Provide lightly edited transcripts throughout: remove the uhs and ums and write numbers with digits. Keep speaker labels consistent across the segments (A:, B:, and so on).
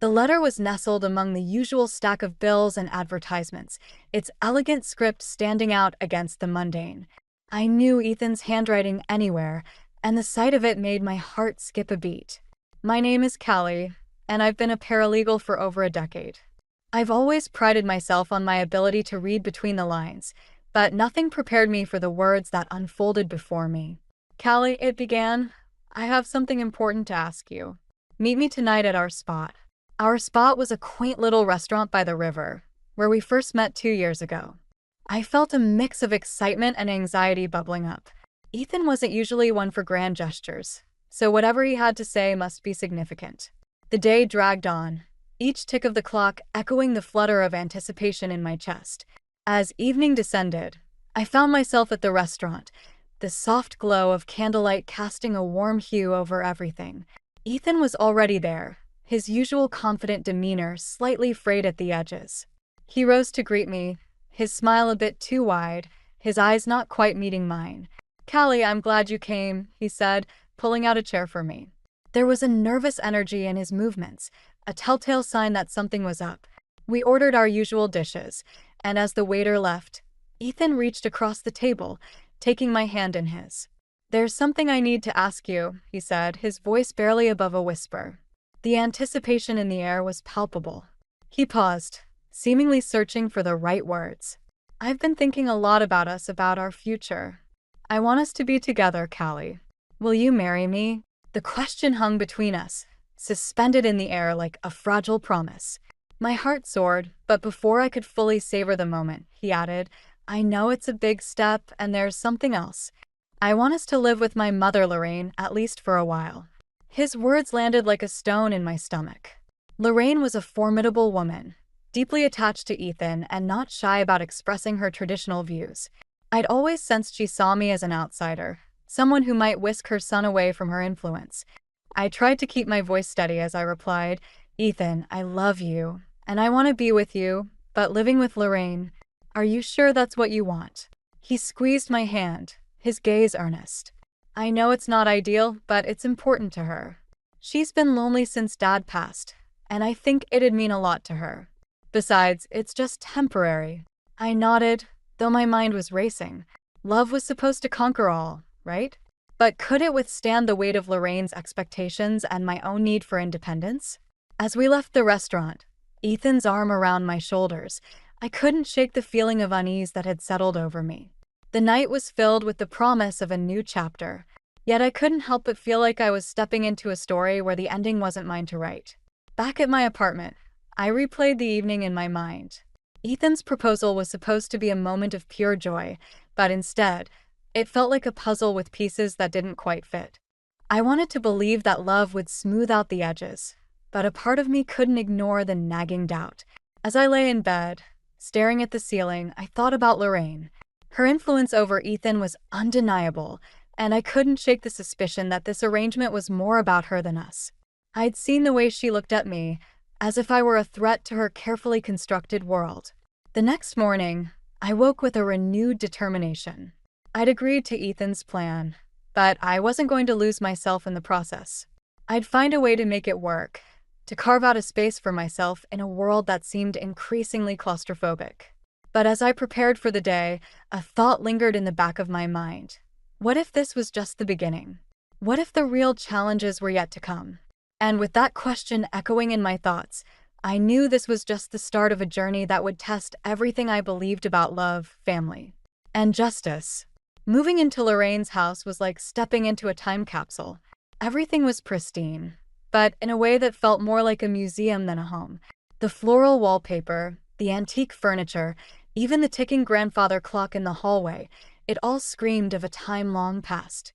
A: The letter was nestled among the usual stack of bills and advertisements, its elegant script standing out against the mundane. I knew Ethan's handwriting anywhere, and the sight of it made my heart skip a beat. My name is Callie, and I've been a paralegal for over a decade. I've always prided myself on my ability to read between the lines, but nothing prepared me for the words that unfolded before me. Callie, it began, I have something important to ask you. Meet me tonight at our spot. Our spot was a quaint little restaurant by the river, where we first met 2 years ago. I felt a mix of excitement and anxiety bubbling up. Ethan wasn't usually one for grand gestures, so whatever he had to say must be significant. The day dragged on, each tick of the clock echoing the flutter of anticipation in my chest. As evening descended, I found myself at the restaurant, the soft glow of candlelight casting a warm hue over everything. Ethan was already there, his usual confident demeanor slightly frayed at the edges. He rose to greet me, his smile a bit too wide, his eyes not quite meeting mine. Callie, I'm glad you came, he said, pulling out a chair for me. There was a nervous energy in his movements, a telltale sign that something was up. We ordered our usual dishes, and as the waiter left, Ethan reached across the table, taking my hand in his. There's something I need to ask you, he said, his voice barely above a whisper. The anticipation in the air was palpable. He paused, seemingly searching for the right words. I've been thinking a lot about us, about our future. I want us to be together, Callie. Will you marry me? The question hung between us, suspended in the air like a fragile promise. My heart soared, but before I could fully savor the moment, he added, I know it's a big step, and there's something else. I want us to live with my mother, Lorraine, at least for a while. His words landed like a stone in my stomach. Lorraine was a formidable woman, deeply attached to Ethan and not shy about expressing her traditional views. I'd always sensed she saw me as an outsider, someone who might whisk her son away from her influence. I tried to keep my voice steady as I replied, Ethan, I love you, and I want to be with you, but living with Lorraine, are you sure that's what you want? He squeezed my hand, his gaze earnest. I know it's not ideal, but it's important to her. She's been lonely since Dad passed, and I think it'd mean a lot to her. Besides, it's just temporary. I nodded, though my mind was racing. Love was supposed to conquer all, right? But could it withstand the weight of Lorraine's expectations and my own need for independence? As we left the restaurant, Ethan's arm around my shoulders, I couldn't shake the feeling of unease that had settled over me. The night was filled with the promise of a new chapter, yet I couldn't help but feel like I was stepping into a story where the ending wasn't mine to write. Back at my apartment, I replayed the evening in my mind. Ethan's proposal was supposed to be a moment of pure joy, but instead, it felt like a puzzle with pieces that didn't quite fit. I wanted to believe that love would smooth out the edges, but a part of me couldn't ignore the nagging doubt. As I lay in bed, staring at the ceiling, I thought about Lorraine. Her influence over Ethan was undeniable, and I couldn't shake the suspicion that this arrangement was more about her than us. I'd seen the way she looked at me, as if I were a threat to her carefully constructed world. The next morning, I woke with a renewed determination. I'd agreed to Ethan's plan, but I wasn't going to lose myself in the process. I'd find a way to make it work, to carve out a space for myself in a world that seemed increasingly claustrophobic. But as I prepared for the day, a thought lingered in the back of my mind. What if this was just the beginning? What if the real challenges were yet to come? And with that question echoing in my thoughts, I knew this was just the start of a journey that would test everything I believed about love, family, and justice. Moving into Lorraine's house was like stepping into a time capsule. Everything was pristine, but in a way that felt more like a museum than a home. The floral wallpaper, the antique furniture, even the ticking grandfather clock in the hallway, it all screamed of a time long past.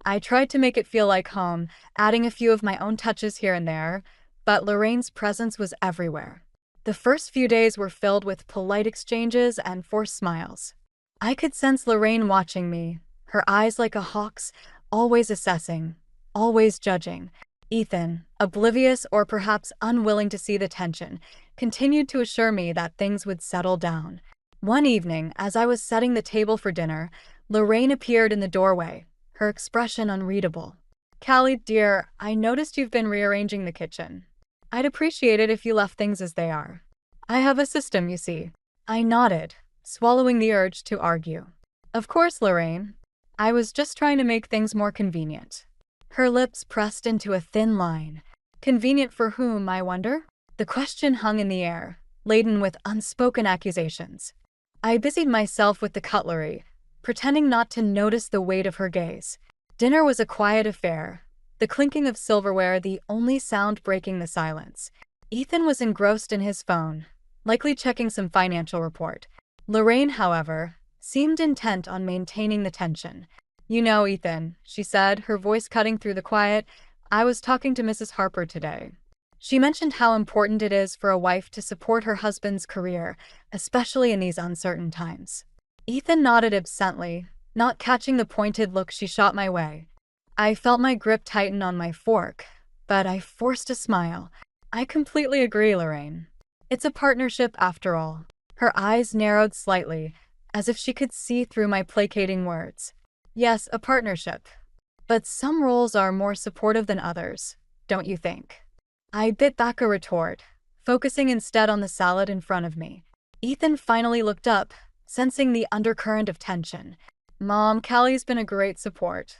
A: I tried to make it feel like home, adding a few of my own touches here and there, but Lorraine's presence was everywhere. The first few days were filled with polite exchanges and forced smiles. I could sense Lorraine watching me, her eyes like a hawk's, always assessing, always judging. Ethan, oblivious or perhaps unwilling to see the tension, continued to assure me that things would settle down. One evening, as I was setting the table for dinner, Lorraine appeared in the doorway, her expression unreadable. Callie, dear, I noticed you've been rearranging the kitchen. I'd appreciate it if you left things as they are. I have a system, you see. I nodded, swallowing the urge to argue. Of course, Lorraine. I was just trying to make things more convenient. Her lips pressed into a thin line. Convenient for whom, I wonder? The question hung in the air, laden with unspoken accusations. I busied myself with the cutlery, pretending not to notice the weight of her gaze. Dinner was a quiet affair, the clinking of silverware the only sound breaking the silence. Ethan was engrossed in his phone, likely checking some financial report. Lorraine, however, seemed intent on maintaining the tension. You know, Ethan, she said, her voice cutting through the quiet, I was talking to Mrs. Harper today. She mentioned how important it is for a wife to support her husband's career, especially in these uncertain times. Ethan nodded absently, not catching the pointed look she shot my way. I felt my grip tighten on my fork, but I forced a smile. I completely agree, Lorraine. It's a partnership after all. Her eyes narrowed slightly, as if she could see through my placating words. Yes, a partnership. But some roles are more supportive than others, don't you think? I bit back a retort, focusing instead on the salad in front of me. Ethan finally looked up, sensing the undercurrent of tension. Mom, Callie's been a great support.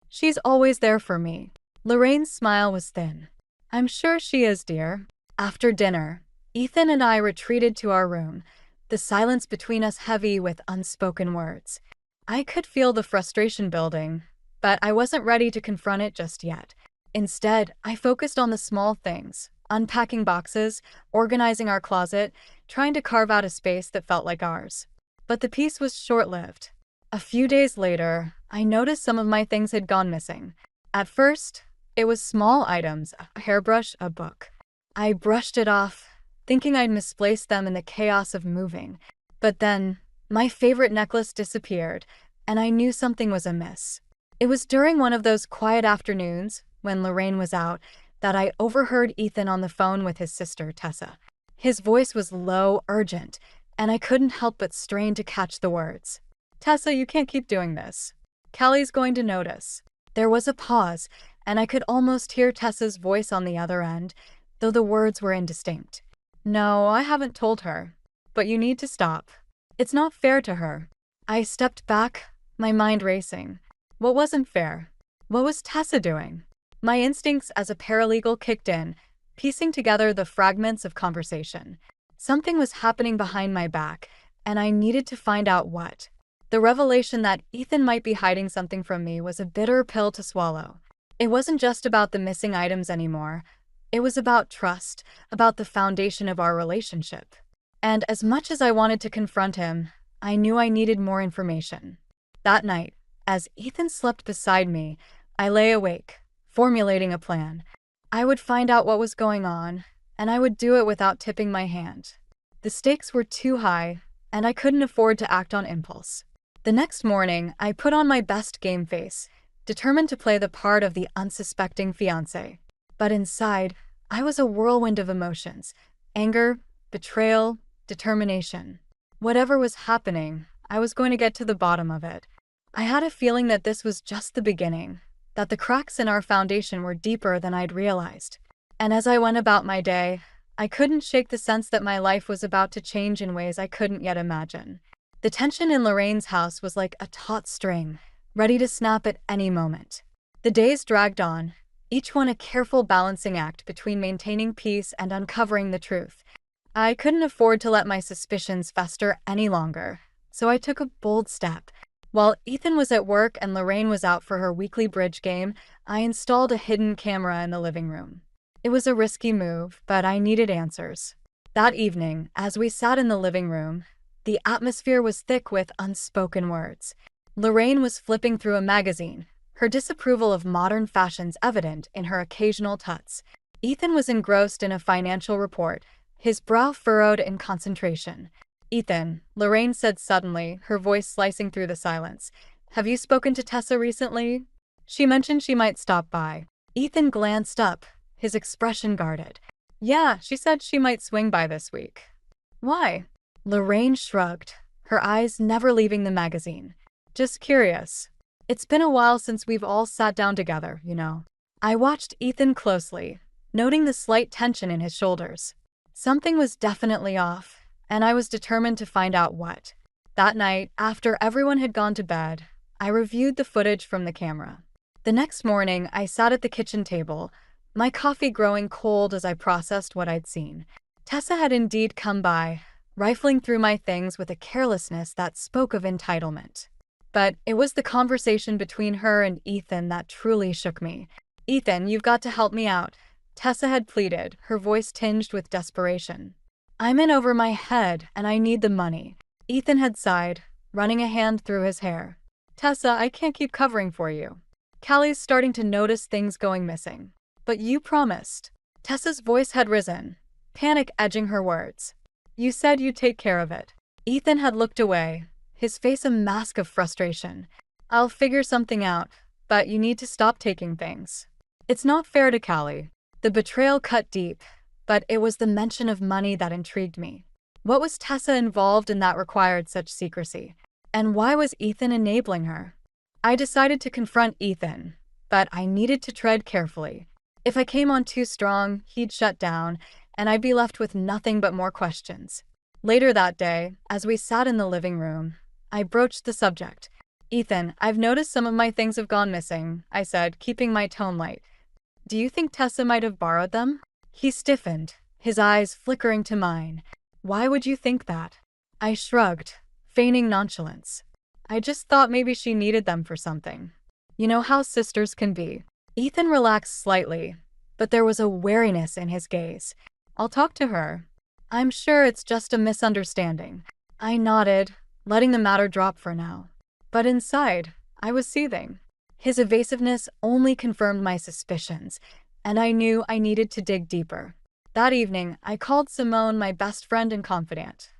A: She's always there for me. Lorraine's smile was thin. I'm sure she is, dear. After dinner, Ethan and I retreated to our room, the silence between us heavy with unspoken words. I could feel the frustration building, but I wasn't ready to confront it just yet. Instead, I focused on the small things, unpacking boxes, organizing our closet, trying to carve out a space that felt like ours. But the peace was short-lived. A few days later, I noticed some of my things had gone missing. At first, it was small items, a hairbrush, a book. I brushed it off, thinking I'd misplaced them in the chaos of moving. But then, my favorite necklace disappeared, and I knew something was amiss. It was during one of those quiet afternoons, when Lorraine was out, that I overheard Ethan on the phone with his sister, Tessa. His voice was low, urgent, and I couldn't help but strain to catch the words. Tessa, you can't keep doing this. Callie's going to notice. There was a pause, and I could almost hear Tessa's voice on the other end, though the words were indistinct. No, I haven't told her. But you need to stop. It's not fair to her. I stepped back, my mind racing. What wasn't fair? What was Tessa doing? My instincts as a paralegal kicked in, piecing together the fragments of conversation. Something was happening behind my back, and I needed to find out what. The revelation that Ethan might be hiding something from me was a bitter pill to swallow. It wasn't just about the missing items anymore. It was about trust, about the foundation of our relationship. And as much as I wanted to confront him, I knew I needed more information. That night, as Ethan slept beside me, I lay awake, formulating a plan. I would find out what was going on, and I would do it without tipping my hand. The stakes were too high, and I couldn't afford to act on impulse. The next morning, I put on my best game face, determined to play the part of the unsuspecting fiancé. But inside, I was a whirlwind of emotions: anger, betrayal, determination. Whatever was happening, I was going to get to the bottom of it. I had a feeling that this was just the beginning, that the cracks in our foundation were deeper than I'd realized. And as I went about my day, I couldn't shake the sense that my life was about to change in ways I couldn't yet imagine. The tension in Lorraine's house was like a taut string, ready to snap at any moment. The days dragged on, each one a careful balancing act between maintaining peace and uncovering the truth. I couldn't afford to let my suspicions fester any longer, so I took a bold step. While Ethan was at work and Lorraine was out for her weekly bridge game, I installed a hidden camera in the living room. It was a risky move, but I needed answers. That evening, as we sat in the living room, the atmosphere was thick with unspoken words. Lorraine was flipping through a magazine, her disapproval of modern fashions evident in her occasional tuts. Ethan was engrossed in a financial report, his brow furrowed in concentration. Ethan, Lorraine said suddenly, her voice slicing through the silence. Have you spoken to Tessa recently? She mentioned she might stop by. Ethan glanced up, his expression guarded. Yeah, she said she might swing by this week. Why? Lorraine shrugged, her eyes never leaving the magazine. Just curious. It's been a while since we've all sat down together, you know. I watched Ethan closely, noting the slight tension in his shoulders. Something was definitely off, and I was determined to find out what. That night, after everyone had gone to bed, I reviewed the footage from the camera. The next morning, I sat at the kitchen table, my coffee growing cold as I processed what I'd seen. Tessa had indeed come by, rifling through my things with a carelessness that spoke of entitlement. But it was the conversation between her and Ethan that truly shook me. "Ethan, you've got to help me out," Tessa had pleaded, her voice tinged with desperation. "I'm in over my head, and I need the money," Ethan had sighed, running a hand through his hair. "Tessa, I can't keep covering for you. Callie's starting to notice things going missing. But you promised." Tessa's voice had risen, panic edging her words. "You said you'd take care of it." Ethan had looked away, his face a mask of frustration. "I'll figure something out, but you need to stop taking things. It's not fair to Callie." The betrayal cut deep, but it was the mention of money that intrigued me. What was Tessa involved in that required such secrecy? And why was Ethan enabling her? I decided to confront Ethan, but I needed to tread carefully. If I came on too strong, he'd shut down, and I'd be left with nothing but more questions. Later that day, as we sat in the living room, I broached the subject. "Ethan, I've noticed some of my things have gone missing," I said, keeping my tone light. "Do you think Tessa might have borrowed them?" He stiffened, his eyes flickering to mine. "Why would you think that?" I shrugged, feigning nonchalance. "I just thought maybe she needed them for something. You know how sisters can be." Ethan relaxed slightly, but there was a wariness in his gaze. "I'll talk to her. I'm sure it's just a misunderstanding." I nodded, letting the matter drop for now. But inside, I was seething. His evasiveness only confirmed my suspicions, and I knew I needed to dig deeper. That evening, I called Simone my best friend and confidant.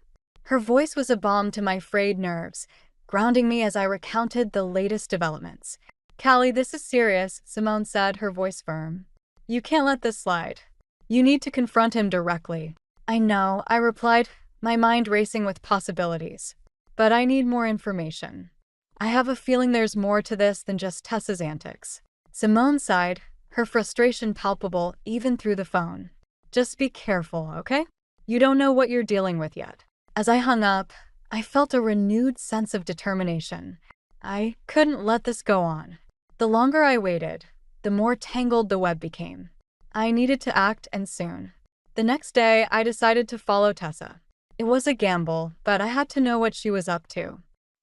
A: Her voice was a balm to my frayed nerves, grounding me as I recounted the latest developments. "Callie, this is serious," Simone said, her voice firm. "You can't let this slide. You need to confront him directly." "I know," I replied, my mind racing with possibilities. "But I need more information. I have a feeling there's more to this than just Tessa's antics." Simone sighed, her frustration palpable even through the phone. "Just be careful, okay? You don't know what you're dealing with yet." As I hung up, I felt a renewed sense of determination. I couldn't let this go on. The longer I waited, the more tangled the web became. I needed to act, and soon. The next day, I decided to follow Tessa. It was a gamble, but I had to know what she was up to.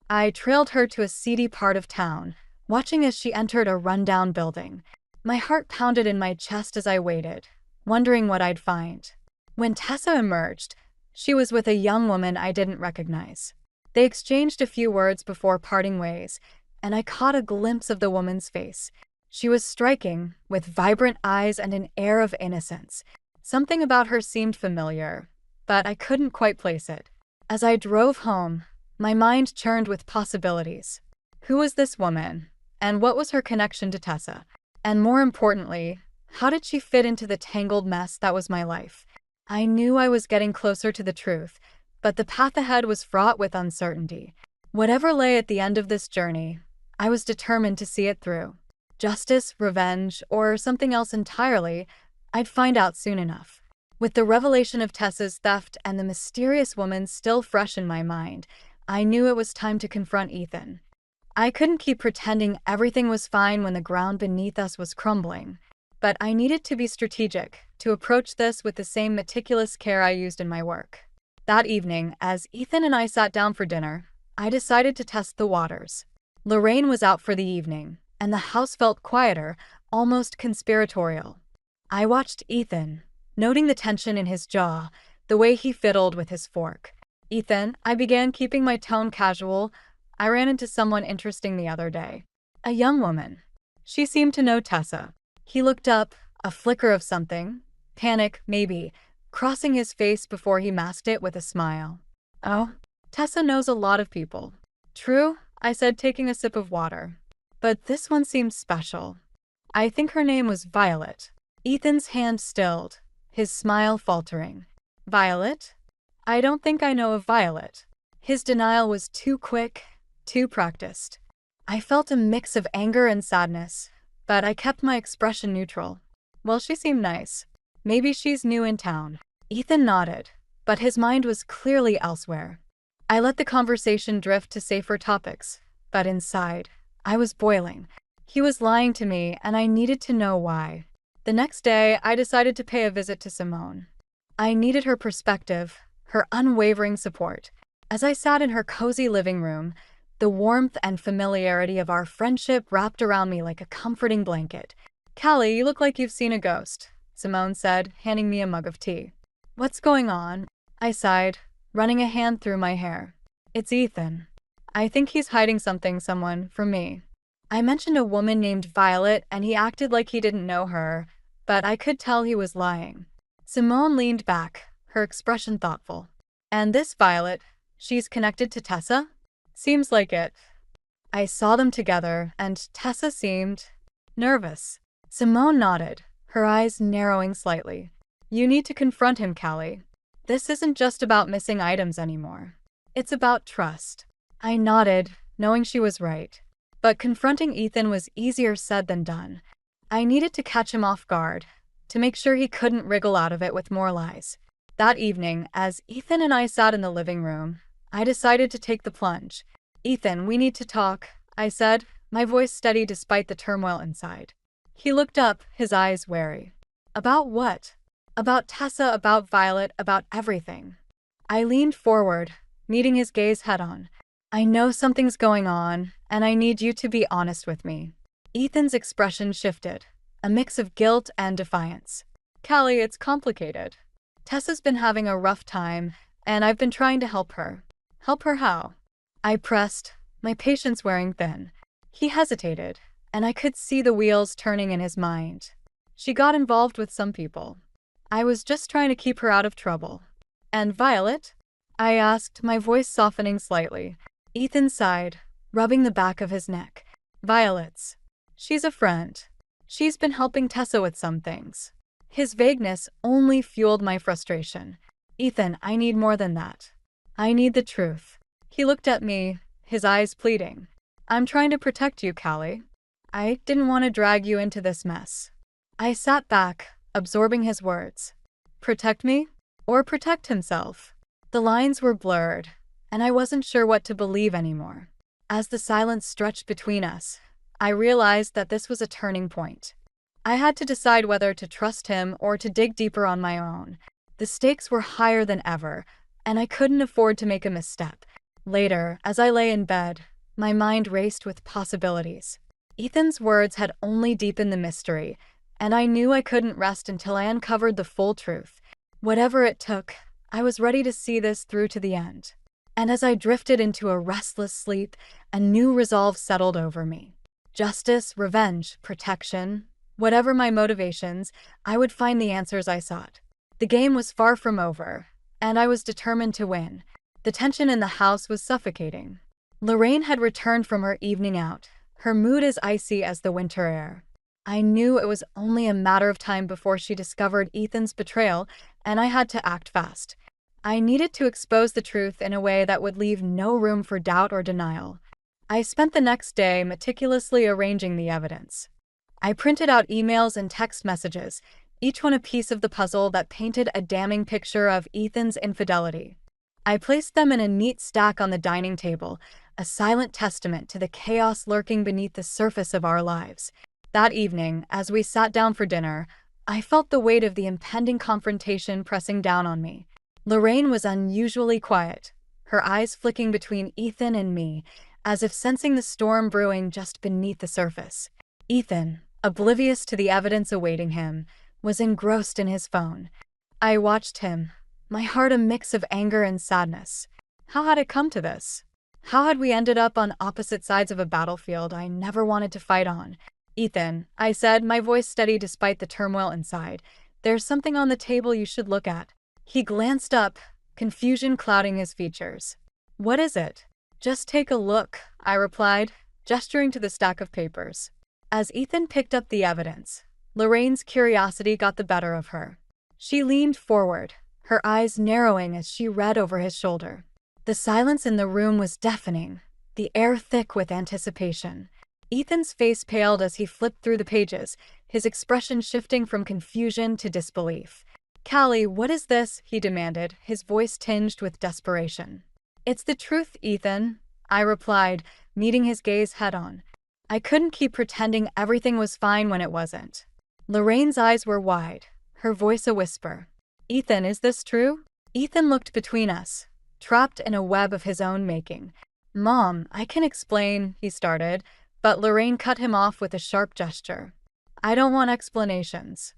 A: I trailed her to a seedy part of town, watching as she entered a rundown building. My heart pounded in my chest as I waited, wondering what I'd find. When Tessa emerged, she was with a young woman I didn't recognize. They exchanged a few words before parting ways, and I caught a glimpse of the woman's face. She was striking, with vibrant eyes and an air of innocence. Something about her seemed familiar, but I couldn't quite place it. As I drove home, my mind churned with possibilities. Who was this woman, and what was her connection to Tessa? And more importantly, how did she fit into the tangled mess that was my life? I knew I was getting closer to the truth, but the path ahead was fraught with uncertainty. Whatever lay at the end of this journey, I was determined to see it through. Justice, revenge, or something else entirely, I'd find out soon enough. With the revelation of Tessa's theft and the mysterious woman still fresh in my mind, I knew it was time to confront Ethan. I couldn't keep pretending everything was fine when the ground beneath us was crumbling. But I needed to be strategic, to approach this with the same meticulous care I used in my work. That evening, as Ethan and I sat down for dinner, I decided to test the waters. Lorraine was out for the evening, and the house felt quieter, almost conspiratorial. I watched Ethan, noting the tension in his jaw, the way he fiddled with his fork. "Ethan," I began, keeping my tone casual, "I ran into someone interesting the other day. A young woman. She seemed to know Tessa." He looked up, a flicker of something, panic, maybe, crossing his face before he masked it with a smile. "Oh, Tessa knows a lot of people." "True," I said, taking a sip of water. "But this one seems special. I think her name was Violet." Ethan's hand stilled, his smile faltering. "Violet? I don't think I know of Violet." His denial was too quick, too practiced. I felt a mix of anger and sadness, but I kept my expression neutral. "Well, she seemed nice." Maybe she's new in town. Ethan nodded, but his mind was clearly elsewhere. I let the conversation drift to safer topics, but inside, I was boiling. He was lying to me, and I needed to know why. The next day, I decided to pay a visit to Simone. I needed her perspective, her unwavering support. As I sat in her cozy living room, the warmth and familiarity of our friendship wrapped around me like a comforting blanket. "Callie, you look like you've seen a ghost," Simone said, handing me a mug of tea. "What's going on?" I sighed, running a hand through my hair. "It's Ethan. I think he's hiding someone from me." I mentioned a woman named Violet, and he acted like he didn't know her, but I could tell he was lying. Simone leaned back, her expression thoughtful. "And this Violet, she's connected to Tessa?" "Seems like it." I saw them together, and Tessa seemed nervous. Simone nodded, her eyes narrowing slightly. "You need to confront him, Callie. This isn't just about missing items anymore. It's about trust." I nodded, knowing she was right. But confronting Ethan was easier said than done. I needed to catch him off guard, to make sure he couldn't wriggle out of it with more lies. That evening, as Ethan and I sat in the living room, I decided to take the plunge. "Ethan, we need to talk," I said, my voice steady despite the turmoil inside. He looked up, his eyes wary. "About what?" "About Tessa, about Violet, about everything." I leaned forward, meeting his gaze head-on. "I know something's going on, and I need you to be honest with me." Ethan's expression shifted, a mix of guilt and defiance. "Callie, it's complicated. Tessa's been having a rough time, and I've been trying to help her." "Help her how?" I pressed, my patience wearing thin. He hesitated, and I could see the wheels turning in his mind. "She got involved with some people. I was just trying to keep her out of trouble." "And Violet?" I asked, my voice softening slightly. Ethan sighed, rubbing the back of his neck. "Violet's. She's a friend. She's been helping Tessa with some things." His vagueness only fueled my frustration. "Ethan, I need more than that. I need the truth." He looked at me, his eyes pleading. "I'm trying to protect you, Callie. I didn't want to drag you into this mess." I sat back, absorbing his words. Protect me? Or protect himself? The lines were blurred, and I wasn't sure what to believe anymore. As the silence stretched between us, I realized that this was a turning point. I had to decide whether to trust him or to dig deeper on my own. The stakes were higher than ever, and I couldn't afford to make a misstep. Later, as I lay in bed, my mind raced with possibilities. Ethan's words had only deepened the mystery, and I knew I couldn't rest until I uncovered the full truth. Whatever it took, I was ready to see this through to the end. And as I drifted into a restless sleep, a new resolve settled over me. Justice, revenge, protection, whatever my motivations, I would find the answers I sought. The game was far from over, and I was determined to win. The tension in the house was suffocating. Lorraine had returned from her evening out, her mood as icy as the winter air. I knew it was only a matter of time before she discovered Ethan's betrayal, and I had to act fast. I needed to expose the truth in a way that would leave no room for doubt or denial. I spent the next day meticulously arranging the evidence. I printed out emails and text messages, each one a piece of the puzzle that painted a damning picture of Ethan's infidelity. I placed them in a neat stack on the dining table, a silent testament to the chaos lurking beneath the surface of our lives. That evening, as we sat down for dinner, I felt the weight of the impending confrontation pressing down on me. Lorraine was unusually quiet, her eyes flicking between Ethan and me, as if sensing the storm brewing just beneath the surface. Ethan, oblivious to the evidence awaiting him, was engrossed in his phone. I watched him, my heart a mix of anger and sadness. How had it come to this? How had we ended up on opposite sides of a battlefield I never wanted to fight on? "Ethan," I said, my voice steady despite the turmoil inside, "there's something on the table you should look at." He glanced up, confusion clouding his features. "What is it?" "Just take a look," I replied, gesturing to the stack of papers. As Ethan picked up the evidence, Lorraine's curiosity got the better of her. She leaned forward, her eyes narrowing as she read over his shoulder. The silence in the room was deafening, the air thick with anticipation. Ethan's face paled as he flipped through the pages, his expression shifting from confusion to disbelief. "Callie, what is this?" he demanded, his voice tinged with desperation. "It's the truth, Ethan," I replied, meeting his gaze head-on. I couldn't keep pretending everything was fine when it wasn't. Lorraine's eyes were wide, her voice a whisper. "Ethan, is this true?" Ethan looked between us, trapped in a web of his own making. "Mom, I can explain," he started, but Lorraine cut him off with a sharp gesture. "I don't want explanations.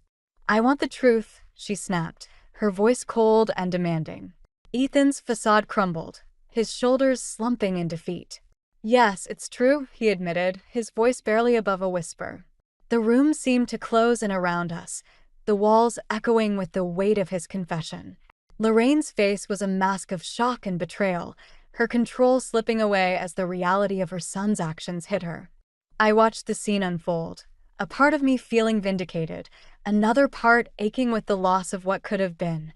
A: I want the truth," she snapped, her voice cold and demanding. Ethan's facade crumbled, his shoulders slumping in defeat. "Yes, it's true," he admitted, his voice barely above a whisper. The room seemed to close in around us, the walls echoing with the weight of his confession. Lorraine's face was a mask of shock and betrayal, her control slipping away as the reality of her son's actions hit her. I watched the scene unfold, a part of me feeling vindicated, another part aching with the loss of what could have been.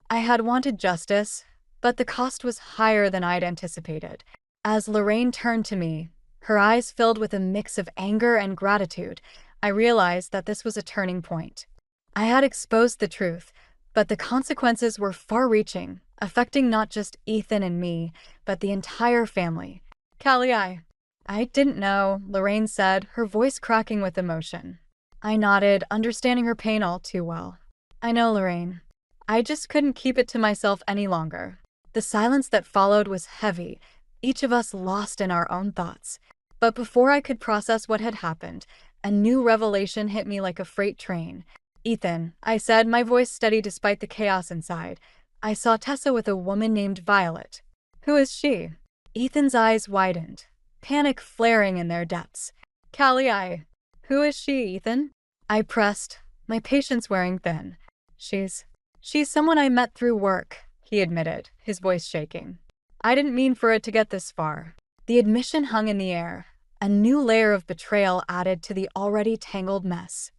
A: I had wanted justice, but the cost was higher than I'd anticipated. As Lorraine turned to me, her eyes filled with a mix of anger and gratitude, I realized that this was a turning point. I had exposed the truth, but the consequences were far-reaching, affecting not just Ethan and me, but the entire family. "Callie, I didn't know," Lorraine said, her voice cracking with emotion. I nodded, understanding her pain all too well. "I know, Lorraine. I just couldn't keep it to myself any longer." The silence that followed was heavy, each of us lost in our own thoughts. But before I could process what had happened, a new revelation hit me like a freight train. "Ethan," I said, my voice steady despite the chaos inside, "I saw Tessa with a woman named Violet." "Who is she?" Ethan's eyes widened, panic flaring in their depths. "Callie, who is she, Ethan?" I pressed, my patience wearing thin. She's someone I met through work," he admitted, his voice shaking. I didn't mean for it to get this far. The admission hung in the air, a new layer of betrayal added to the already tangled mess.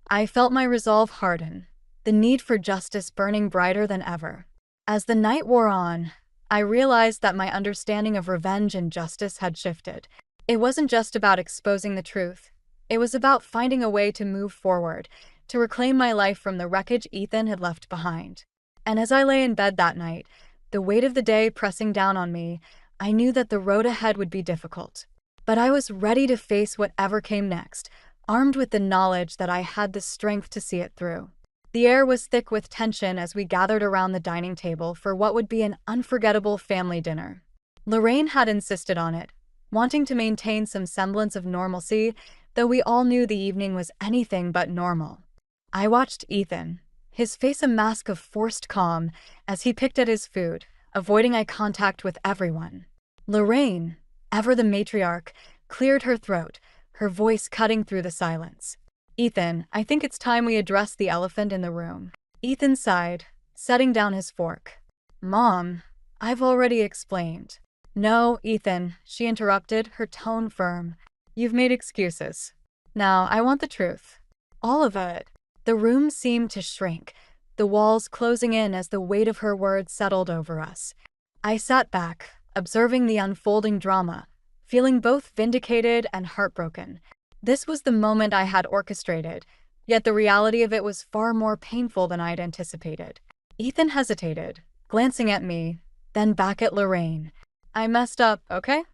A: I felt my resolve harden, the need for justice burning brighter than ever. As the night wore on, I realized that my understanding of revenge and justice had shifted. It wasn't just about exposing the truth. It was about finding a way to move forward, to reclaim my life from the wreckage Ethan had left behind. And as I lay in bed that night, the weight of the day pressing down on me, I knew that the road ahead would be difficult. But I was ready to face whatever came next, armed with the knowledge that I had the strength to see it through. The air was thick with tension as we gathered around the dining table for what would be an unforgettable family dinner. Lorraine had insisted on it, wanting to maintain some semblance of normalcy, though we all knew the evening was anything but normal. I watched Ethan, his face a mask of forced calm, as he picked at his food, avoiding eye contact with everyone. Lorraine, ever the matriarch, cleared her throat, her voice cutting through the silence. "Ethan, I think it's time we address the elephant in the room." Ethan sighed, setting down his fork. "Mom, I've already explained." "No, Ethan," she interrupted, her tone firm. "You've made excuses. Now, I want the truth. All of it." The room seemed to shrink, the walls closing in as the weight of her words settled over us. I sat back, observing the unfolding drama, feeling both vindicated and heartbroken. This was the moment I had orchestrated, yet the reality of it was far more painful than I'd anticipated. Ethan hesitated, glancing at me, then back at Lorraine. "I messed up, okay?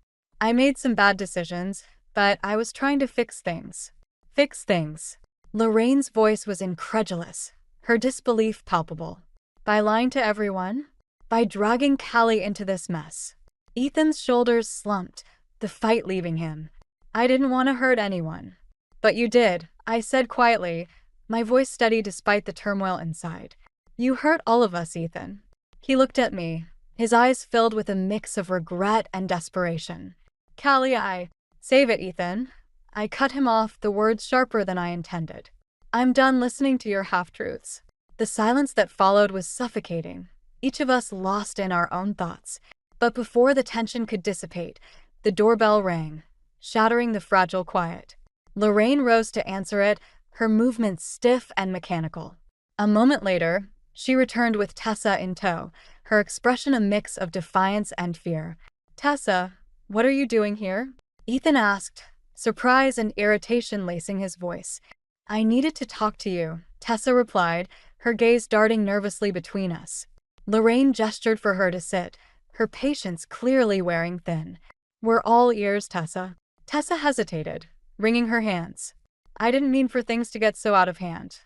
A: I made some bad decisions, but I was trying to fix things." "Fix things?" Lorraine's voice was incredulous, her disbelief palpable. "By lying to everyone? By dragging Callie into this mess?" Ethan's shoulders slumped, the fight leaving him. "I didn't want to hurt anyone." "But you did," I said quietly, my voice steady despite the turmoil inside. "You hurt all of us, Ethan." He looked at me, his eyes filled with a mix of regret and desperation. "Callie, save it, Ethan." I cut him off, the words sharper than I intended. "I'm done listening to your half-truths." The silence that followed was suffocating, each of us lost in our own thoughts. But before the tension could dissipate, the doorbell rang, shattering the fragile quiet. Lorraine rose to answer it, her movements stiff and mechanical. A moment later, she returned with Tessa in tow, her expression a mix of defiance and fear. "Tessa, what are you doing here?" Ethan asked, surprise and irritation lacing his voice. "I needed to talk to you," Tessa replied, her gaze darting nervously between us. Lorraine gestured for her to sit, her patience clearly wearing thin. "We're all ears, Tessa." Tessa hesitated, wringing her hands. "I didn't mean for things to get so out of hand.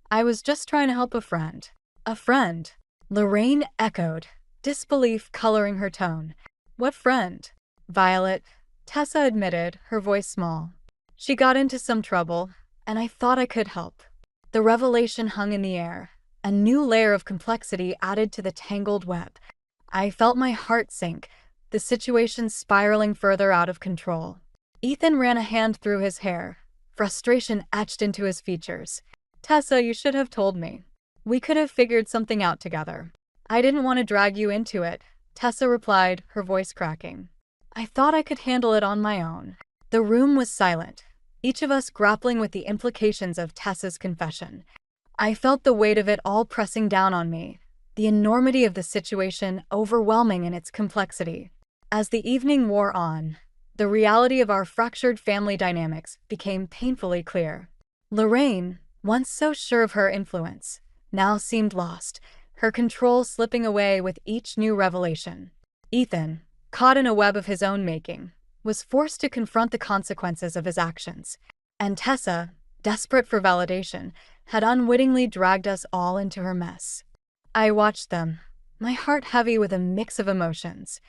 A: I was just trying to help a friend." "A friend?" Lorraine echoed, disbelief coloring her tone. "What friend?" "Violet," Tessa admitted, her voice small. "She got into some trouble, and I thought I could help." The revelation hung in the air, a new layer of complexity added to the tangled web. I felt my heart sink, the situation spiraling further out of control. Ethan ran a hand through his hair, frustration etched into his features. "Tessa, you should have told me. We could have figured something out together." "I didn't want to drag you into it," Tessa replied, her voice cracking. "I thought I could handle it on my own." The room was silent, each of us grappling with the implications of Tessa's confession. I felt the weight of it all pressing down on me, the enormity of the situation overwhelming in its complexity. As the evening wore on, the reality of our fractured family dynamics became painfully clear. Lorraine, once so sure of her influence, now seemed lost, her control slipping away with each new revelation. Ethan, caught in a web of his own making, was forced to confront the consequences of his actions. And Tessa, desperate for validation, had unwittingly dragged us all into her mess. I watched them, my heart heavy with a mix of emotions.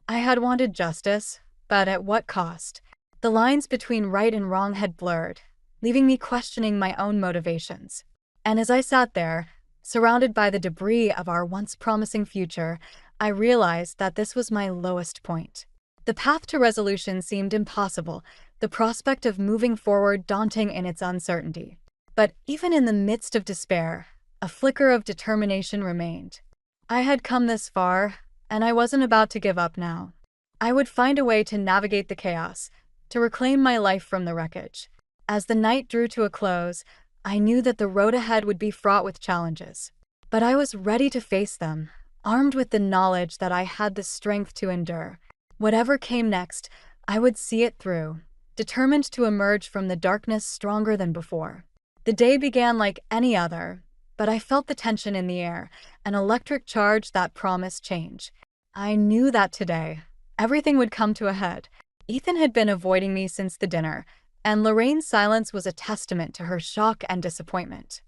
A: I had wanted justice, but at what cost? The lines between right and wrong had blurred, leaving me questioning my own motivations. And as I sat there, surrounded by the debris of our once promising future, I realized that this was my lowest point. The path to resolution seemed impossible, the prospect of moving forward daunting in its uncertainty. But even in the midst of despair, a flicker of determination remained. I had come this far, and I wasn't about to give up now. I would find a way to navigate the chaos, to reclaim my life from the wreckage. As the night drew to a close, I knew that the road ahead would be fraught with challenges. But I was ready to face them, armed with the knowledge that I had the strength to endure. Whatever came next, I would see it through, determined to emerge from the darkness stronger than before. The day began like any other, but I felt the tension in the air, an electric charge that promised change. I knew that today, everything would come to a head. Ethan had been avoiding me since the dinner, and Lorraine's silence was a testament to her shock and disappointment.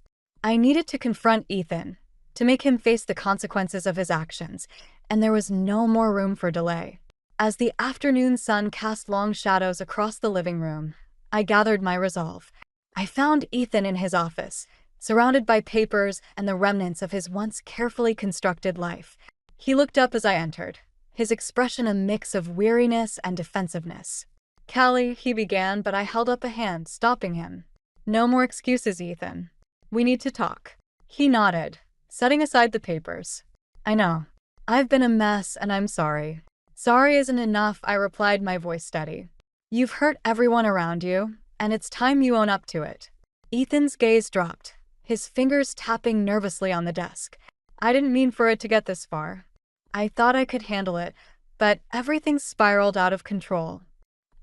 A: I needed to confront Ethan, to make him face the consequences of his actions, and there was no more room for delay. As the afternoon sun cast long shadows across the living room, I gathered my resolve. I found Ethan in his office, surrounded by papers and the remnants of his once carefully constructed life. He looked up as I entered, his expression a mix of weariness and defensiveness. "Callie," he began, but I held up a hand, stopping him. "No more excuses, Ethan. We need to talk." He nodded, setting aside the papers. "I know. I've been a mess, and I'm sorry." "Sorry isn't enough," I replied, my voice steady. "You've hurt everyone around you, and it's time you own up to it." Ethan's gaze dropped, his fingers tapping nervously on the desk. "I didn't mean for it to get this far. I thought I could handle it, but everything spiraled out of control."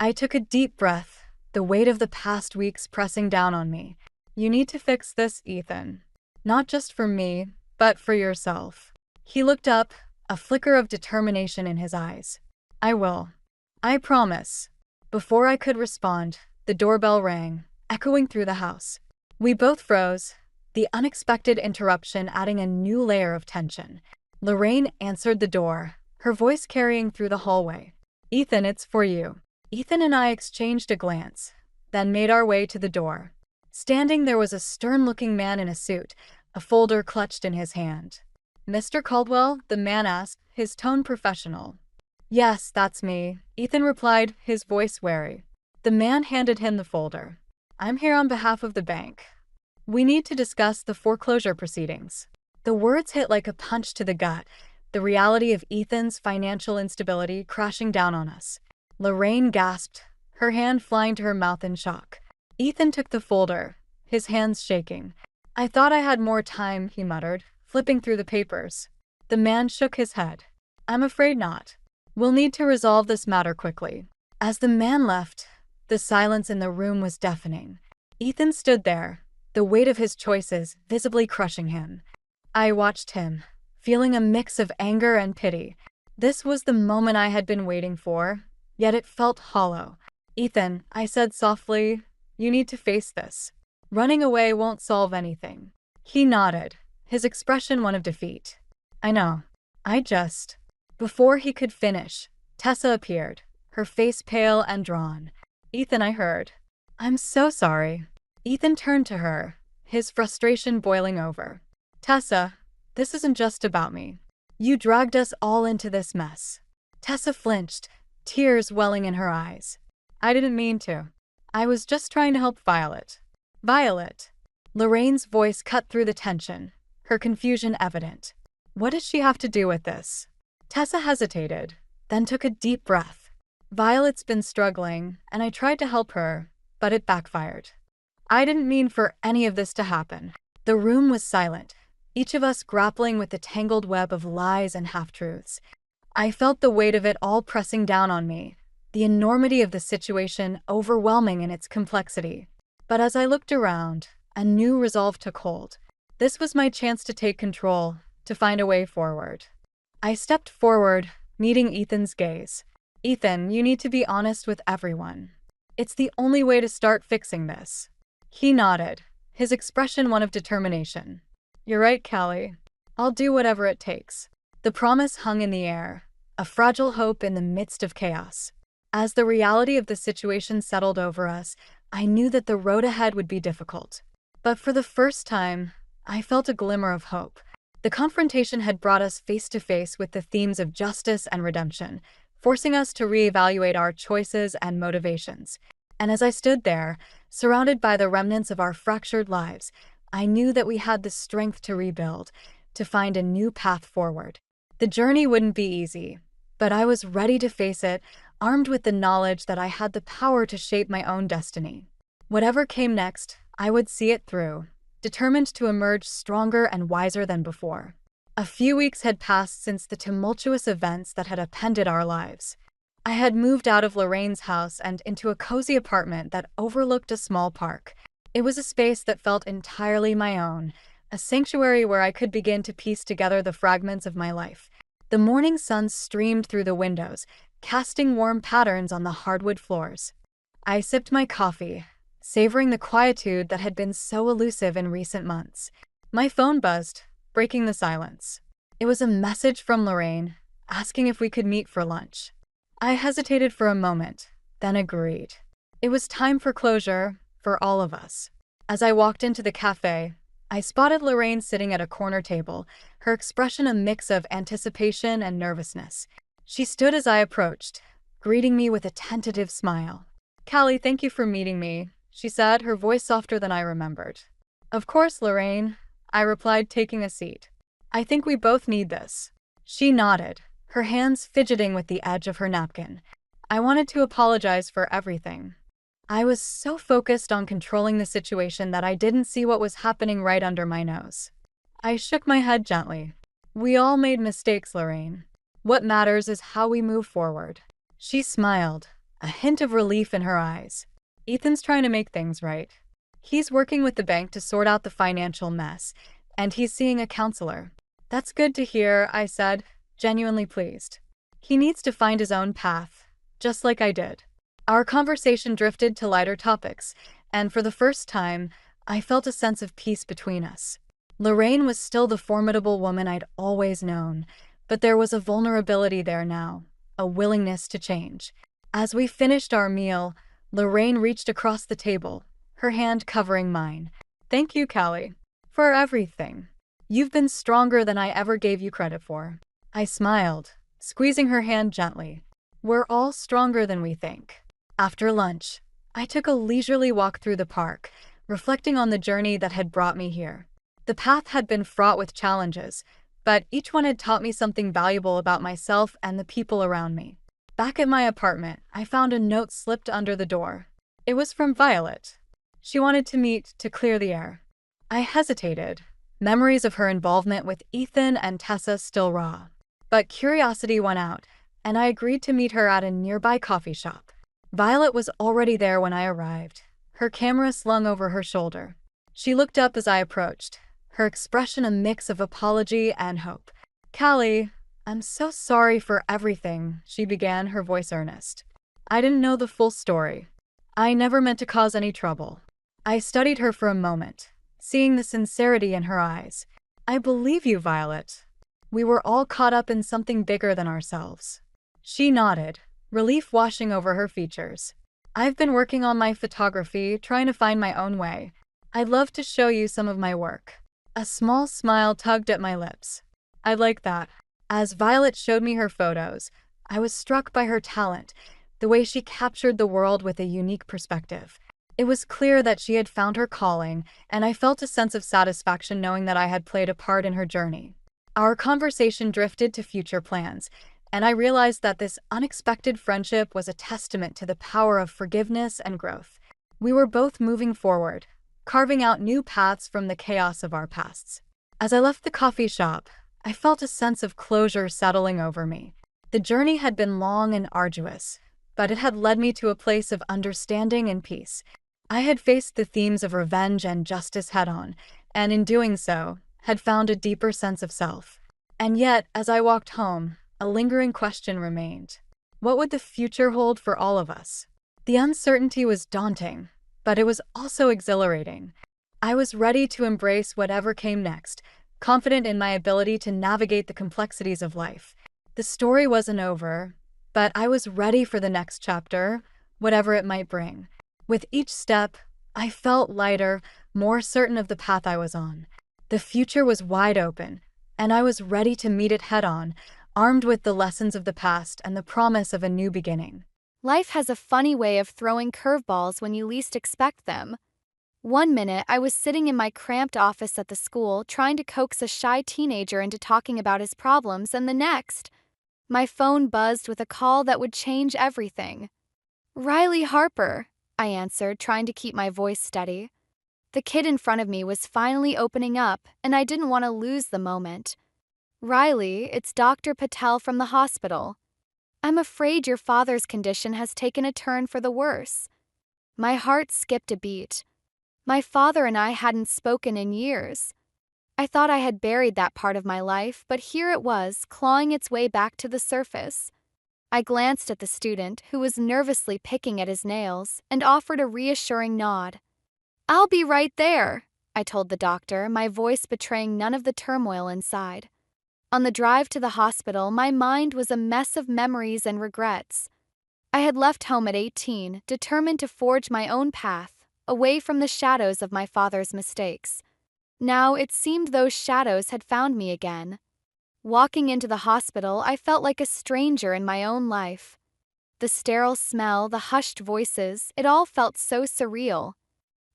A: I took a deep breath, the weight of the past weeks pressing down on me. "You need to fix this, Ethan. Not just for me, but for yourself." He looked up, a flicker of determination in his eyes. "I will. I promise." Before I could respond, the doorbell rang, echoing through the house. We both froze, the unexpected interruption adding a new layer of tension. Lorraine answered the door, her voice carrying through the hallway. "Ethan, it's for you." Ethan and I exchanged a glance, then made our way to the door. Standing there was a stern-looking man in a suit, a folder clutched in his hand. "Mr. Caldwell?" the man asked, his tone professional. "Yes, that's me," Ethan replied, his voice wary. The man handed him the folder. "I'm here on behalf of the bank. We need to discuss the foreclosure proceedings." The words hit like a punch to the gut, the reality of Ethan's financial instability crashing down on us. Lorraine gasped, her hand flying to her mouth in shock. Ethan took the folder, his hands shaking. "I thought I had more time," he muttered, flipping through the papers. The man shook his head. "I'm afraid not. We'll need to resolve this matter quickly." As the man left, The silence in the room was deafening. Ethan stood there, the weight of his choices visibly crushing him. I watched him, feeling a mix of anger and pity. This was the moment I had been waiting for, yet it felt hollow. "Ethan," I said softly, "you need to face this. Running away won't solve anything." He nodded, his expression one of defeat. "I know. I just—" Before he could finish, Tessa appeared, her face pale and drawn. "Ethan," I heard. "I'm so sorry." Ethan turned to her, his frustration boiling over. "Tessa, this isn't just about me. You dragged us all into this mess." Tessa flinched, tears welling in her eyes. "I didn't mean to. I was just trying to help Violet." "Violet?" Lorraine's voice cut through the tension, her confusion evident. "What does she have to do with this?" Tessa hesitated, then took a deep breath. "Violet's been struggling, and I tried to help her, but it backfired. I didn't mean for any of this to happen." The room was silent, each of us grappling with the tangled web of lies and half-truths. I felt the weight of it all pressing down on me, the enormity of the situation overwhelming in its complexity. But as I looked around, a new resolve took hold. This was my chance to take control, to find a way forward. I stepped forward, meeting Ethan's gaze. "Ethan, you need to be honest with everyone. It's the only way to start fixing this." He nodded, his expression one of determination. "You're right, Callie. I'll do whatever it takes." The promise hung in the air, a fragile hope in the midst of chaos. As the reality of the situation settled over us, I knew that the road ahead would be difficult. But for the first time, I felt a glimmer of hope. The confrontation had brought us face to face with the themes of justice and redemption, forcing us to reevaluate our choices and motivations. And as I stood there, surrounded by the remnants of our fractured lives, I knew that we had the strength to rebuild, to find a new path forward. The journey wouldn't be easy, but I was ready to face it, armed with the knowledge that I had the power to shape my own destiny. Whatever came next, I would see it through, determined to emerge stronger and wiser than before. A few weeks had passed since the tumultuous events that had upended our lives. I had moved out of Lorraine's house and into a cozy apartment that overlooked a small park. It was a space that felt entirely my own, a sanctuary where I could begin to piece together the fragments of my life. The morning sun streamed through the windows, casting warm patterns on the hardwood floors. I sipped my coffee, savoring the quietude that had been so elusive in recent months. My phone buzzed, breaking the silence. It was a message from Lorraine, asking if we could meet for lunch. I hesitated for a moment, then agreed. It was time for closure, for all of us. As I walked into the cafe, I spotted Lorraine sitting at a corner table, her expression a mix of anticipation and nervousness. She stood as I approached, greeting me with a tentative smile. "Callie, thank you for meeting me," she said, her voice softer than I remembered. "Of course, Lorraine," I replied, taking a seat. "I think we both need this." She nodded, her hands fidgeting with the edge of her napkin. I wanted to apologize for everything. I was so focused on controlling the situation that I didn't see what was happening right under my nose. I shook my head gently. "We all made mistakes, Lorraine. What matters is how we move forward." She smiled, a hint of relief in her eyes. "Ethan's trying to make things right. He's working with the bank to sort out the financial mess, and he's seeing a counselor." "That's good to hear," I said, genuinely pleased. "He needs to find his own path, just like I did." Our conversation drifted to lighter topics, and for the first time, I felt a sense of peace between us. Lorraine was still the formidable woman I'd always known, but there was a vulnerability there now, a willingness to change. As we finished our meal, Lorraine reached across the table, her hand covering mine. "Thank you, Callie, for everything. You've been stronger than I ever gave you credit for." I smiled, squeezing her hand gently. "We're all stronger than we think." After lunch, I took a leisurely walk through the park, reflecting on the journey that had brought me here. The path had been fraught with challenges, but each one had taught me something valuable about myself and the people around me. Back at my apartment, I found a note slipped under the door. It was from Violet. She wanted to meet to clear the air. I hesitated, memories of her involvement with Ethan and Tessa still raw. But curiosity won out, and I agreed to meet her at a nearby coffee shop. Violet was already there when I arrived, her camera slung over her shoulder. She looked up as I approached, her expression a mix of apology and hope. "Callie, I'm so sorry for everything," she began, her voice earnest. "I didn't know the full story. I never meant to cause any trouble." I studied her for a moment, seeing the sincerity in her eyes. "I believe you, Violet. We were all caught up in something bigger than ourselves." She nodded, relief washing over her features. "I've been working on my photography, trying to find my own way. I'd love to show you some of my work." A small smile tugged at my lips. "I'd like that." As Violet showed me her photos, I was struck by her talent, the way she captured the world with a unique perspective. It was clear that she had found her calling, and I felt a sense of satisfaction knowing that I had played a part in her journey. Our conversation drifted to future plans, and I realized that this unexpected friendship was a testament to the power of forgiveness and growth. We were both moving forward, carving out new paths from the chaos of our pasts. As I left the coffee shop, I felt a sense of closure settling over me. The journey had been long and arduous, but it had led me to a place of understanding and peace. I had faced the themes of revenge and justice head-on, and in doing so, had found a deeper sense of self. And yet, as I walked home, a lingering question remained. What would the future hold for all of us? The uncertainty was daunting, but it was also exhilarating. I was ready to embrace whatever came next, confident in my ability to navigate the complexities of life. The story wasn't over, but I was ready for the next chapter, whatever it might bring. With each step, I felt lighter, more certain of the path I was on. The future was wide open, and I was ready to meet it head-on, armed with the lessons of the past and the promise of a new beginning.
B: Life has a funny way of throwing curveballs when you least expect them. One minute, I was sitting in my cramped office at the school trying to coax a shy teenager into talking about his problems, and the next, my phone buzzed with a call that would change everything. "Riley Harper," I answered, trying to keep my voice steady. The kid in front of me was finally opening up, and I didn't want to lose the moment. "Riley, it's Dr. Patel from the hospital. I'm afraid your father's condition has taken a turn for the worse." My heart skipped a beat. My father and I hadn't spoken in years. I thought I had buried that part of my life, but here it was, clawing its way back to the surface. I glanced at the student, who was nervously picking at his nails, and offered a reassuring nod. "I'll be right there," I told the doctor, my voice betraying none of the turmoil inside. On the drive to the hospital, my mind was a mess of memories and regrets. I had left home at 18, determined to forge my own path, away from the shadows of my father's mistakes. Now it seemed those shadows had found me again. Walking into the hospital, I felt like a stranger in my own life. The sterile smell, the hushed voices, it all felt so surreal.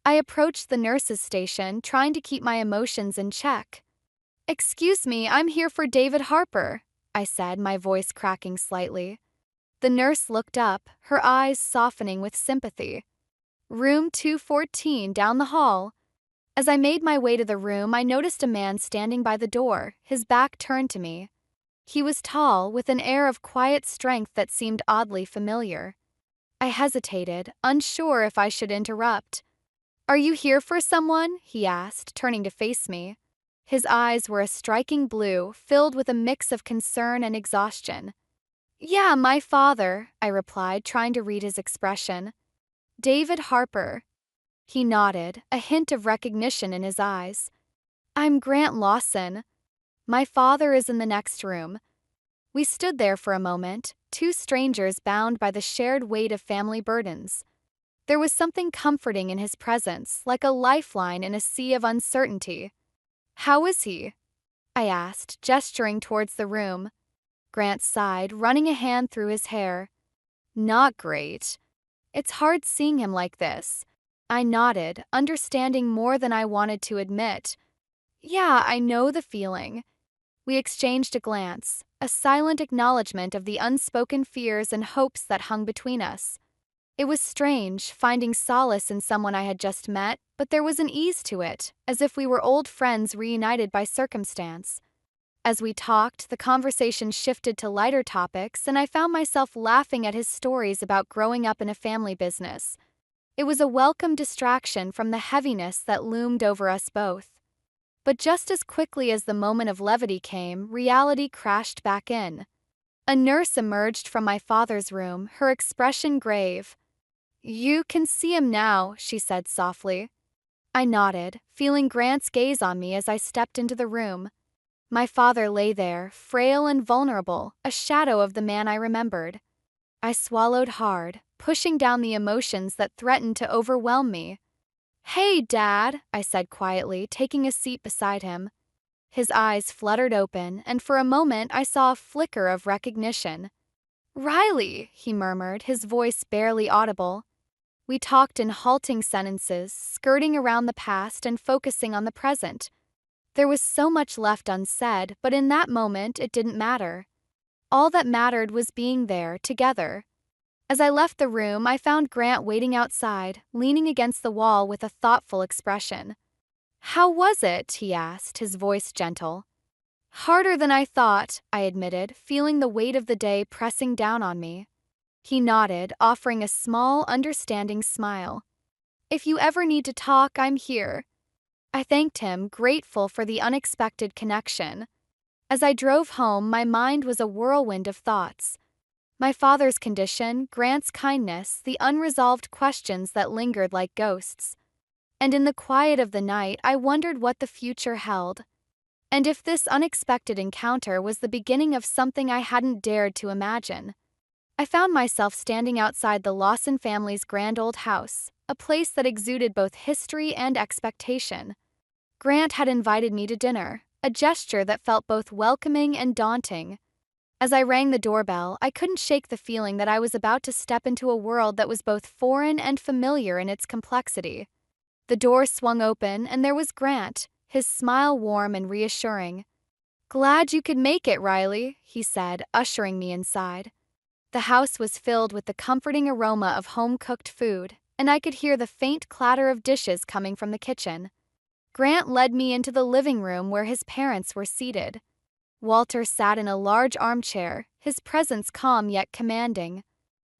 B: I approached the nurse's station, trying to keep my emotions in check. "Excuse me, I'm here for David Harper," I said, my voice cracking slightly. The nurse looked up, her eyes softening with sympathy. "Room 214 down the hall." As I made my way to the room, I noticed a man standing by the door, his back turned to me. He was tall, with an air of quiet strength that seemed oddly familiar. I hesitated, unsure if I should interrupt. "Are you here for someone?" he asked, turning to face me. His eyes were a striking blue, filled with a mix of concern and exhaustion. "Yeah, my father," I replied, trying to read his expression. "David Harper." He nodded, a hint of recognition in his eyes. "I'm Grant Lawson. My father is in the next room." We stood there for a moment, two strangers bound by the shared weight of family burdens. There was something comforting in his presence, like a lifeline in a sea of uncertainty. "How is he?" I asked, gesturing towards the room. Grant sighed, running a hand through his hair. "Not great. It's hard seeing him like this." I nodded, understanding more than I wanted to admit. "Yeah, I know the feeling." We exchanged a glance, a silent acknowledgement of the unspoken fears and hopes that hung between us. It was strange, finding solace in someone I had just met, but there was an ease to it, as if we were old friends reunited by circumstance. As we talked, the conversation shifted to lighter topics, and I found myself laughing at his stories about growing up in a family business. It was a welcome distraction from the heaviness that loomed over us both. But just as quickly as the moment of levity came, reality crashed back in. A nurse emerged from my father's room, her expression grave. "You can see him now," she said softly. I nodded, feeling Grant's gaze on me as I stepped into the room. My father lay there, frail and vulnerable, a shadow of the man I remembered. I swallowed hard, pushing down the emotions that threatened to overwhelm me. "Hey, Dad," I said quietly, taking a seat beside him. His eyes fluttered open, and for a moment I saw a flicker of recognition. "Riley," he murmured, his voice barely audible. We talked in halting sentences, skirting around the past and focusing on the present. There was so much left unsaid, but in that moment it didn't matter. All that mattered was being there, together. As I left the room, I found Grant waiting outside, leaning against the wall with a thoughtful expression. "How was it?" he asked, his voice gentle. "Harder than I thought," I admitted, feeling the weight of the day pressing down on me. He nodded, offering a small, understanding smile. "If you ever need to talk, I'm here." I thanked him, grateful for the unexpected connection. As I drove home, my mind was a whirlwind of thoughts. My father's condition, Grant's kindness, the unresolved questions that lingered like ghosts. And in the quiet of the night, I wondered what the future held. And if this unexpected encounter was the beginning of something I hadn't dared to imagine. I found myself standing outside the Lawson family's grand old house, a place that exuded both history and expectation. Grant had invited me to dinner, a gesture that felt both welcoming and daunting. As I rang the doorbell, I couldn't shake the feeling that I was about to step into a world that was both foreign and familiar in its complexity. The door swung open, and there was Grant, his smile warm and reassuring. "Glad you could make it, Riley," he said, ushering me inside. The house was filled with the comforting aroma of home-cooked food, and I could hear the faint clatter of dishes coming from the kitchen. Grant led me into the living room where his parents were seated. Walter sat in a large armchair, his presence calm yet commanding.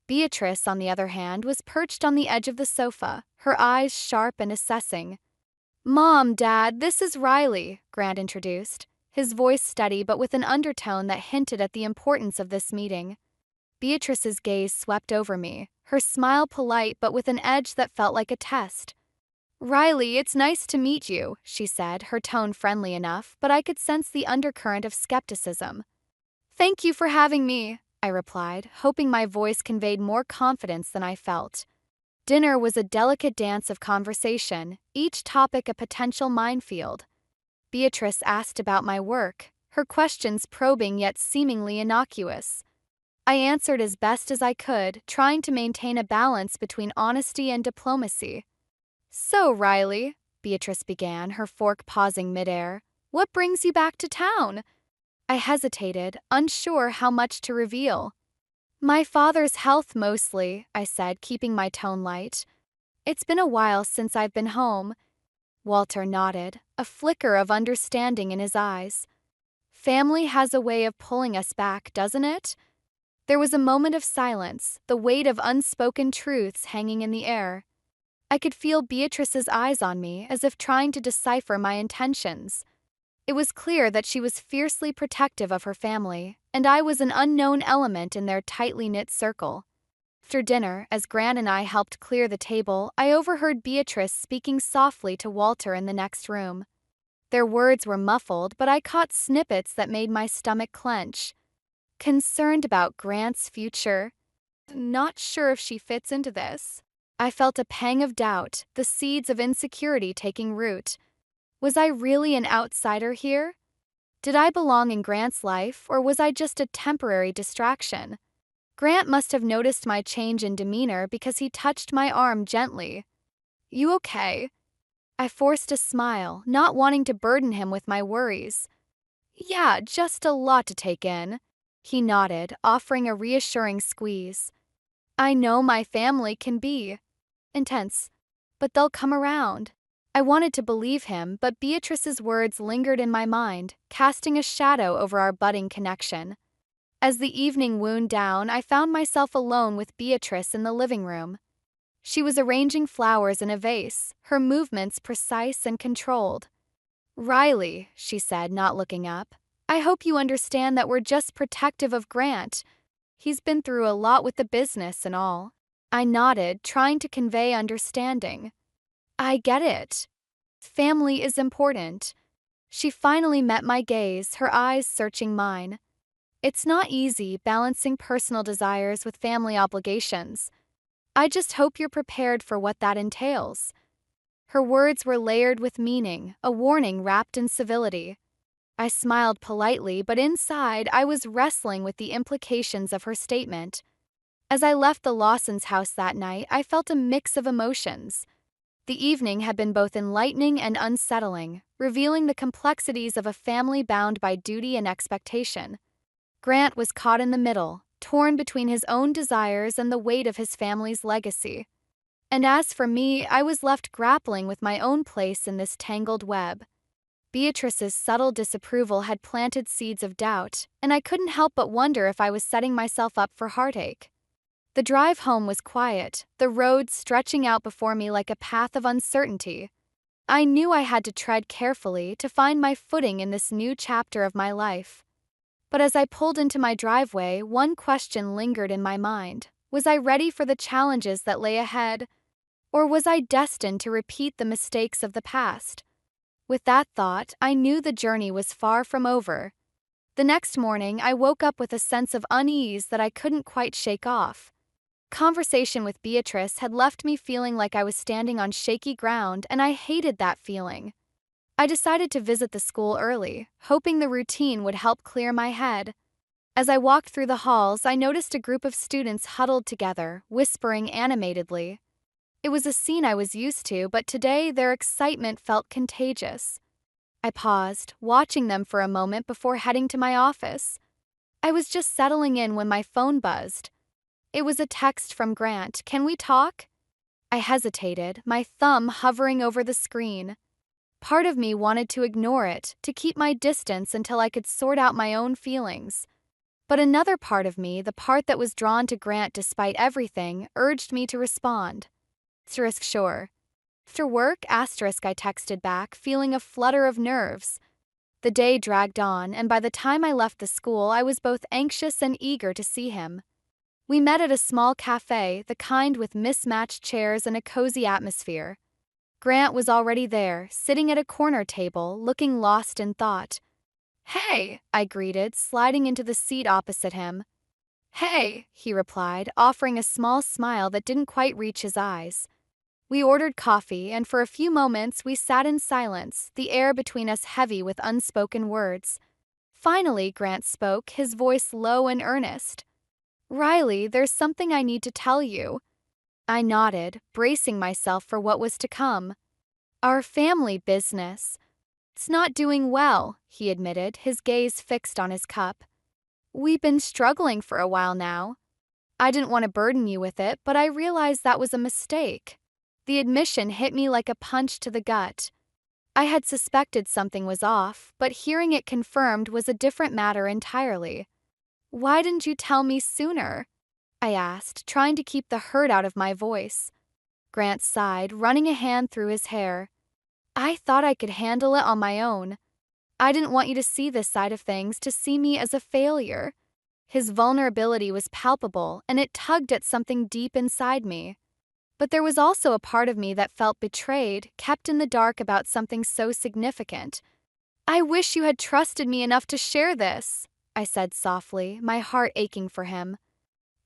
B: Beatrice, on the other hand, was perched on the edge of the sofa, her eyes sharp and assessing. "Mom, Dad, this is Riley," Grant introduced, his voice steady but with an undertone that hinted at the importance of this meeting. Beatrice's gaze swept over me, her smile polite but with an edge that felt like a test. "Riley, it's nice to meet you," she said, her tone friendly enough, but I could sense the undercurrent of skepticism. "Thank you for having me," I replied, hoping my voice conveyed more confidence than I felt. Dinner was a delicate dance of conversation, each topic a potential minefield. Beatrice asked about my work, her questions probing yet seemingly innocuous. I answered as best as I could, trying to maintain a balance between honesty and diplomacy. "So, Riley," Beatrice began, her fork pausing midair, "what brings you back to town?" I hesitated, unsure how much to reveal. "My father's health mostly," I said, keeping my tone light. "It's been a while since I've been home." Walter nodded, a flicker of understanding in his eyes. "Family has a way of pulling us back, doesn't it?" There was a moment of silence, the weight of unspoken truths hanging in the air. I could feel Beatrice's eyes on me, as if trying to decipher my intentions. It was clear that she was fiercely protective of her family, and I was an unknown element in their tightly knit circle. After dinner, as Grant and I helped clear the table, I overheard Beatrice speaking softly to Walter in the next room. Their words were muffled, but I caught snippets that made my stomach clench. "Concerned about Grant's future. Not sure if she fits into this." I felt a pang of doubt, the seeds of insecurity taking root. Was I really an outsider here? Did I belong in Grant's life, or was I just a temporary distraction? Grant must have noticed my change in demeanor because he touched my arm gently. "You okay?" I forced a smile, not wanting to burden him with my worries. "Yeah, just a lot to take in." He nodded, offering a reassuring squeeze. "I know my family can be intense, but they'll come around." I wanted to believe him, but Beatrice's words lingered in my mind, casting a shadow over our budding connection. As the evening wound down, I found myself alone with Beatrice in the living room. She was arranging flowers in a vase, her movements precise and controlled. "Riley," she said, not looking up, "I hope you understand that we're just protective of Grant. He's been through a lot with the business and all." I nodded, trying to convey understanding. "I get it. Family is important." She finally met my gaze, her eyes searching mine. "It's not easy balancing personal desires with family obligations. I just hope you're prepared for what that entails." Her words were layered with meaning, a warning wrapped in civility. I smiled politely, but inside I was wrestling with the implications of her statement. As I left the Lawsons' house that night, I felt a mix of emotions. The evening had been both enlightening and unsettling, revealing the complexities of a family bound by duty and expectation. Grant was caught in the middle, torn between his own desires and the weight of his family's legacy. And as for me, I was left grappling with my own place in this tangled web. Beatrice's subtle disapproval had planted seeds of doubt, and I couldn't help but wonder if I was setting myself up for heartache. The drive home was quiet, the road stretching out before me like a path of uncertainty. I knew I had to tread carefully to find my footing in this new chapter of my life. But as I pulled into my driveway, one question lingered in my mind. Was I ready for the challenges that lay ahead? Or was I destined to repeat the mistakes of the past? With that thought, I knew the journey was far from over. The next morning, I woke up with a sense of unease that I couldn't quite shake off. Conversation with Beatrice had left me feeling like I was standing on shaky ground, and I hated that feeling. I decided to visit the school early, hoping the routine would help clear my head. As I walked through the halls, I noticed a group of students huddled together, whispering animatedly. It was a scene I was used to, but today their excitement felt contagious. I paused, watching them for a moment before heading to my office. I was just settling in when my phone buzzed. It was a text from Grant. "Can we talk?" I hesitated, my thumb hovering over the screen. Part of me wanted to ignore it, to keep my distance until I could sort out my own feelings. But another part of me, the part that was drawn to Grant despite everything, urged me to respond. Sure. After work, I texted back, feeling a flutter of nerves. The day dragged on, and by the time I left the school, I was both anxious and eager to see him. We met at a small cafe, the kind with mismatched chairs and a cozy atmosphere. Grant was already there, sitting at a corner table, looking lost in thought. "Hey," I greeted, sliding into the seat opposite him. "Hey," he replied, offering a small smile that didn't quite reach his eyes. We ordered coffee, and for a few moments we sat in silence, the air between us heavy with unspoken words. Finally, Grant spoke, his voice low and earnest. "Riley, there's something I need to tell you." I nodded, bracing myself for what was to come. "Our family business. It's not doing well," he admitted, his gaze fixed on his cup. "We've been struggling for a while now. I didn't want to burden you with it, but I realized that was a mistake." The admission hit me like a punch to the gut. I had suspected something was off, but hearing it confirmed was a different matter entirely. "Why didn't you tell me sooner?" I asked, trying to keep the hurt out of my voice. Grant sighed, running a hand through his hair. "I thought I could handle it on my own. I didn't want you to see this side of things, to see me as a failure." His vulnerability was palpable, and it tugged at something deep inside me. But there was also a part of me that felt betrayed, kept in the dark about something so significant. "I wish you had trusted me enough to share this," I said softly, my heart aching for him.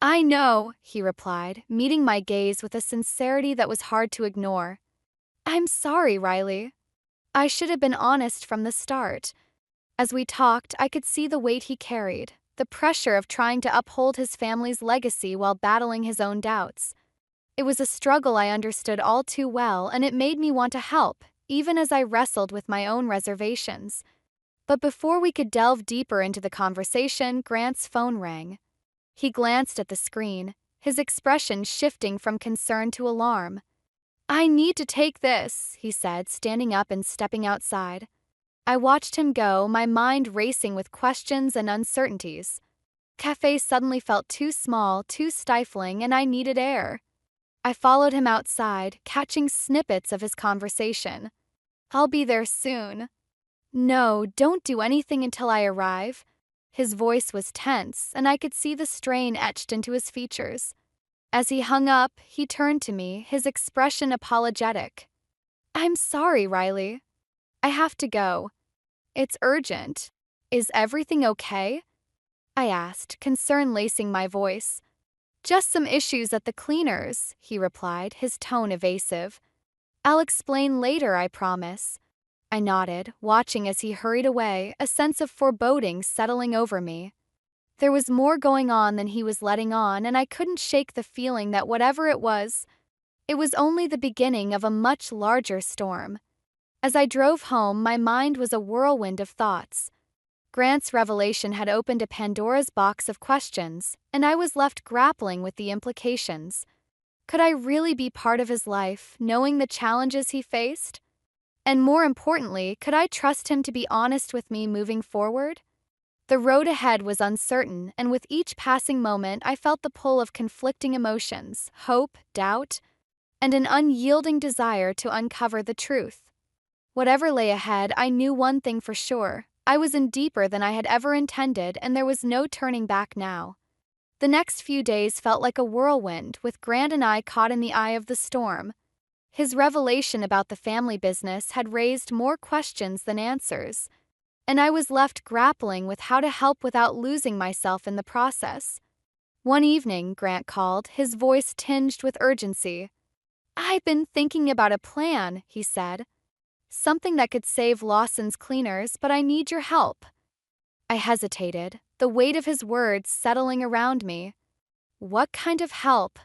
B: "I know," he replied, meeting my gaze with a sincerity that was hard to ignore. "I'm sorry, Riley. I should have been honest from the start." As we talked, I could see the weight he carried, the pressure of trying to uphold his family's legacy while battling his own doubts. It was a struggle I understood all too well, and it made me want to help, even as I wrestled with my own reservations. But before we could delve deeper into the conversation, Grant's phone rang. He glanced at the screen, his expression shifting from concern to alarm. I need to take this, he said, standing up and stepping outside. I watched him go, my mind racing with questions and uncertainties. Cafe suddenly felt too small, too stifling, and I needed air. I followed him outside, catching snippets of his conversation. I'll be there soon. No, don't do anything until I arrive. His voice was tense, and I could see the strain etched into his features. As he hung up, he turned to me, his expression apologetic. I'm sorry, Riley. I have to go. It's urgent. Is everything okay? I asked, concern lacing my voice. Just some issues at the cleaners, he replied, his tone evasive. I'll explain later, I promise. I nodded, watching as he hurried away, a sense of foreboding settling over me. There was more going on than he was letting on, and I couldn't shake the feeling that whatever it was only the beginning of a much larger storm. As I drove home, my mind was a whirlwind of thoughts. Grant's revelation had opened a Pandora's box of questions, and I was left grappling with the implications. Could I really be part of his life, knowing the challenges he faced? And more importantly, could I trust him to be honest with me moving forward? The road ahead was uncertain, and with each passing moment I felt the pull of conflicting emotions, hope, doubt, and an unyielding desire to uncover the truth. Whatever lay ahead, I knew one thing for sure. I was in deeper than I had ever intended, and there was no turning back now. The next few days felt like a whirlwind, with Grant and I caught in the eye of the storm. His revelation about the family business had raised more questions than answers, and I was left grappling with how to help without losing myself in the process. One evening, Grant called, his voice tinged with urgency. I've been thinking about a plan, he said. Something that could save Lawson's cleaners, but I need your help. I hesitated, the weight of his words settling around me. What kind of help?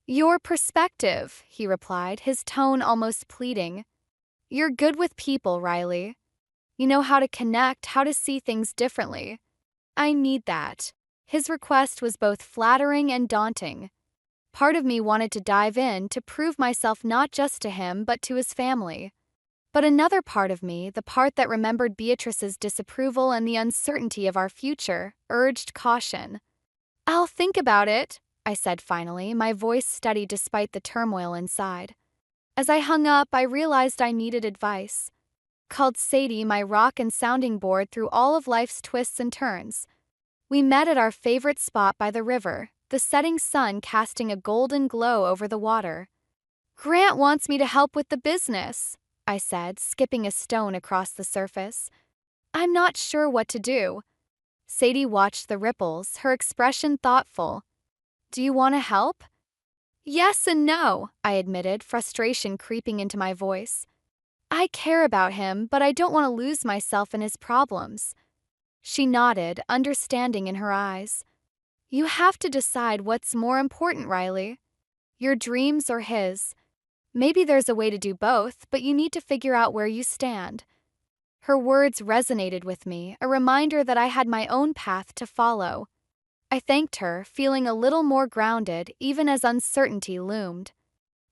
B: Your perspective, he replied, his tone almost pleading. You're good with people, Riley. You know how to connect, how to see things differently. I need that. His request was both flattering and daunting. Part of me wanted to dive in to prove myself not just to him but to his family. But another part of me, the part that remembered Beatrice's disapproval and the uncertainty of our future, urged caution. I'll think about it, I said finally, my voice steady despite the turmoil inside. As I hung up, I realized I needed advice. Called Sadie, my rock and sounding board through all of life's twists and turns. We met at our favorite spot by the river, the setting sun casting a golden glow over the water. Grant wants me to help with the business, I said, skipping a stone across the surface. I'm not sure what to do. Sadie watched the ripples, her expression thoughtful. Do you want to help? Yes and no, I admitted, frustration creeping into my voice. I care about him, but I don't want to lose myself in his problems. She nodded, understanding in her eyes. You have to decide what's more important, Riley. Your dreams or his. Maybe there's a way to do both, but you need to figure out where you stand. Her words resonated with me, a reminder that I had my own path to follow. I thanked her, feeling a little more grounded, even as uncertainty loomed.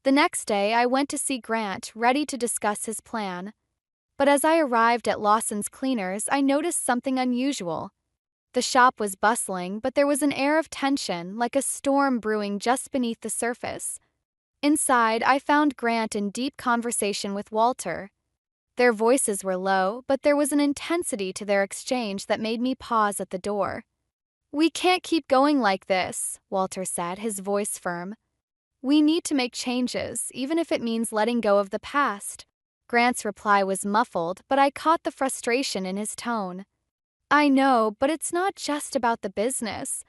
B: The next day, I went to see Grant, ready to discuss his plan. But as I arrived at Lawson's Cleaners, I noticed something unusual. The shop was bustling, but there was an air of tension, like a storm brewing just beneath the surface. Inside, I found Grant in deep conversation with Walter. Their voices were low, but there was an intensity to their exchange that made me pause at the door. We can't keep going like this, Walter said, his voice firm. We need to make changes, even if it means letting go of the past. Grant's reply was muffled, but I caught the frustration in his tone. I know, but it's not just about the business.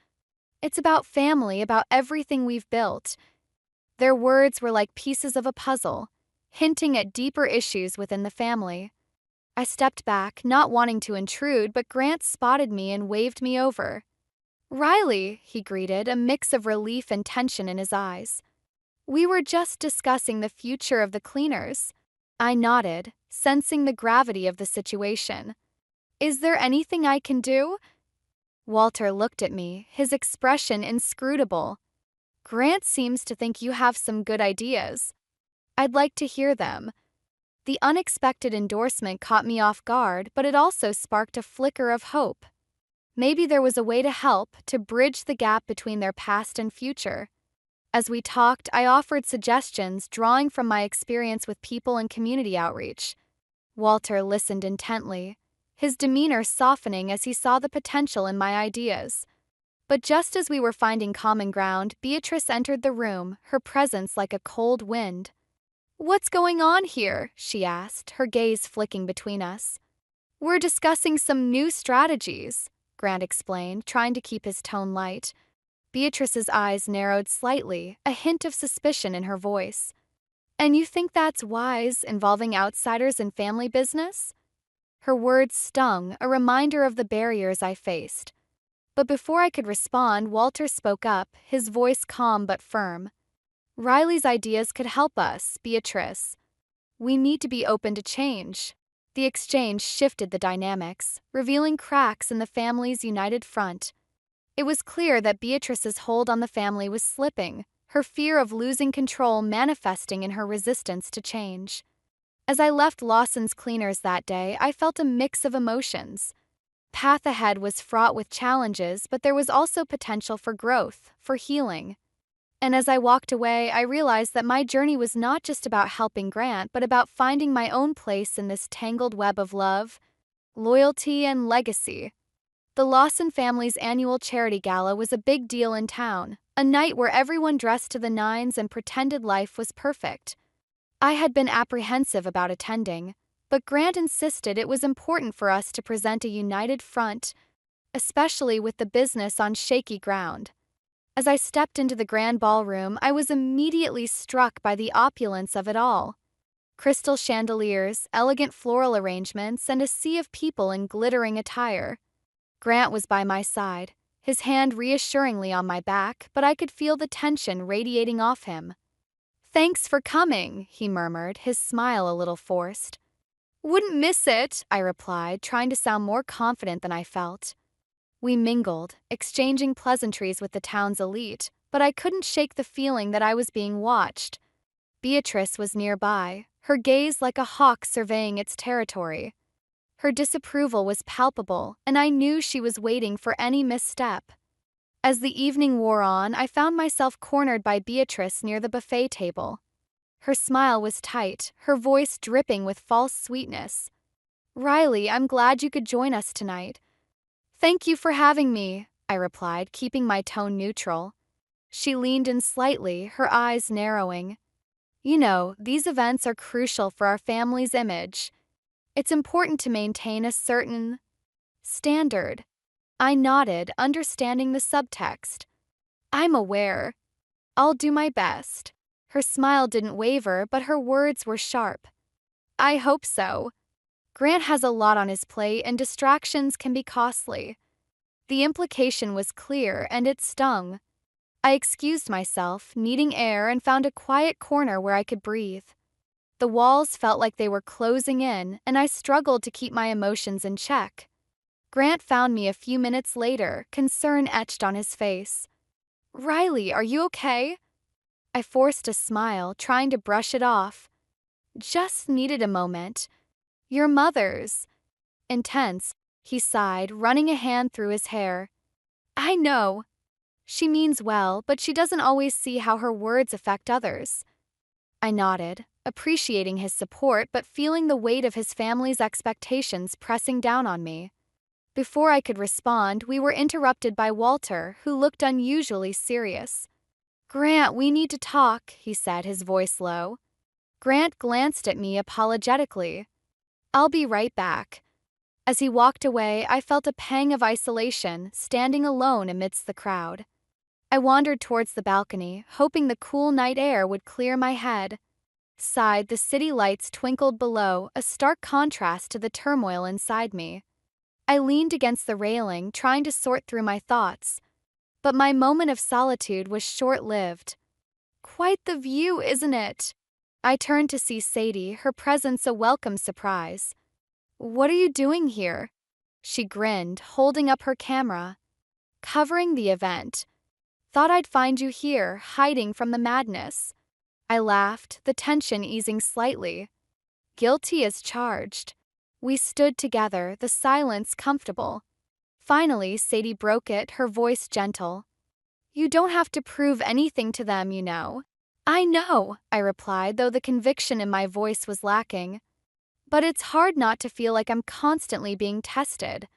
B: It's about family, about everything we've built. Their words were like pieces of a puzzle, hinting at deeper issues within the family. I stepped back, not wanting to intrude, but Grant spotted me and waved me over. Riley, he greeted, a mix of relief and tension in his eyes. We were just discussing the future of the cleaners. I nodded, sensing the gravity of the situation. Is there anything I can do? Walter looked at me, his expression inscrutable. Grant seems to think you have some good ideas. I'd like to hear them. The unexpected endorsement caught me off guard, but it also sparked a flicker of hope. Maybe there was a way to help, to bridge the gap between their past and future. As we talked, I offered suggestions, drawing from my experience with people and community outreach. Walter listened intently, his demeanor softening as he saw the potential in my ideas. But just as we were finding common ground, Beatrice entered the room, her presence like a cold wind. "What's going on here?" she asked, her gaze flicking between us. "We're discussing some new strategies," Grant explained, trying to keep his tone light. Beatrice's eyes narrowed slightly, a hint of suspicion in her voice. "And you think that's wise, involving outsiders in family business?" Her words stung, a reminder of the barriers I faced. But before I could respond, Walter spoke up, his voice calm but firm. "Riley's ideas could help us, Beatrice. We need to be open to change." The exchange shifted the dynamics, revealing cracks in the family's united front. It was clear that Beatrice's hold on the family was slipping, her fear of losing control manifesting in her resistance to change. As I left Lawson's Cleaners that day, I felt a mix of emotions. Path ahead was fraught with challenges, but there was also potential for growth, for healing. And as I walked away, I realized that my journey was not just about helping Grant, but about finding my own place in this tangled web of love, loyalty, and legacy. The Lawson family's annual charity gala was a big deal in town, a night where everyone dressed to the nines and pretended life was perfect. I had been apprehensive about attending, but Grant insisted it was important for us to present a united front, especially with the business on shaky ground. As I stepped into the grand ballroom, I was immediately struck by the opulence of it all. Crystal chandeliers, elegant floral arrangements, and a sea of people in glittering attire. Grant was by my side, his hand reassuringly on my back, but I could feel the tension radiating off him. "Thanks for coming," he murmured, his smile a little forced. "Wouldn't miss it," I replied, trying to sound more confident than I felt. We mingled, exchanging pleasantries with the town's elite, but I couldn't shake the feeling that I was being watched. Beatrice was nearby, her gaze like a hawk surveying its territory. Her disapproval was palpable, and I knew she was waiting for any misstep. As the evening wore on, I found myself cornered by Beatrice near the buffet table. Her smile was tight, her voice dripping with false sweetness. "Riley, I'm glad you could join us tonight." "Thank you for having me," I replied, keeping my tone neutral. She leaned in slightly, her eyes narrowing. "You know, these events are crucial for our family's image. It's important to maintain a certain standard." I nodded, understanding the subtext. "I'm aware. I'll do my best." Her smile didn't waver, but her words were sharp. "I hope so. Grant has a lot on his plate, and distractions can be costly." The implication was clear, and it stung. I excused myself, needing air, and found a quiet corner where I could breathe. The walls felt like they were closing in, and I struggled to keep my emotions in check. Grant found me a few minutes later, concern etched on his face. "Riley, are you okay?" I forced a smile, trying to brush it off. "Just needed a moment. Your mother's." "Intense," he sighed, running a hand through his hair. "I know. She means well, but she doesn't always see how her words affect others." I nodded, appreciating his support but feeling the weight of his family's expectations pressing down on me. Before I could respond, we were interrupted by Walter, who looked unusually serious. "Grant, we need to talk," he said, his voice low. Grant glanced at me apologetically. "I'll be right back." As he walked away, I felt a pang of isolation, standing alone amidst the crowd. I wandered towards the balcony, hoping the cool night air would clear my head. Side, the city lights twinkled below, a stark contrast to the turmoil inside me. I leaned against the railing, trying to sort through my thoughts. But my moment of solitude was short-lived. "Quite the view, isn't it?" I turned to see Sadie, her presence a welcome surprise. "What are you doing here?" She grinned, holding up her camera. "Covering the event. Thought I'd find you here, hiding from the madness." I laughed, the tension easing slightly. Guilty as charged. We stood together, the silence comfortable. Finally, Sadie broke it, her voice gentle. You don't have to prove anything to them, you know. I know, I replied, though the conviction in my voice was lacking. But it's hard not to feel like I'm constantly being tested.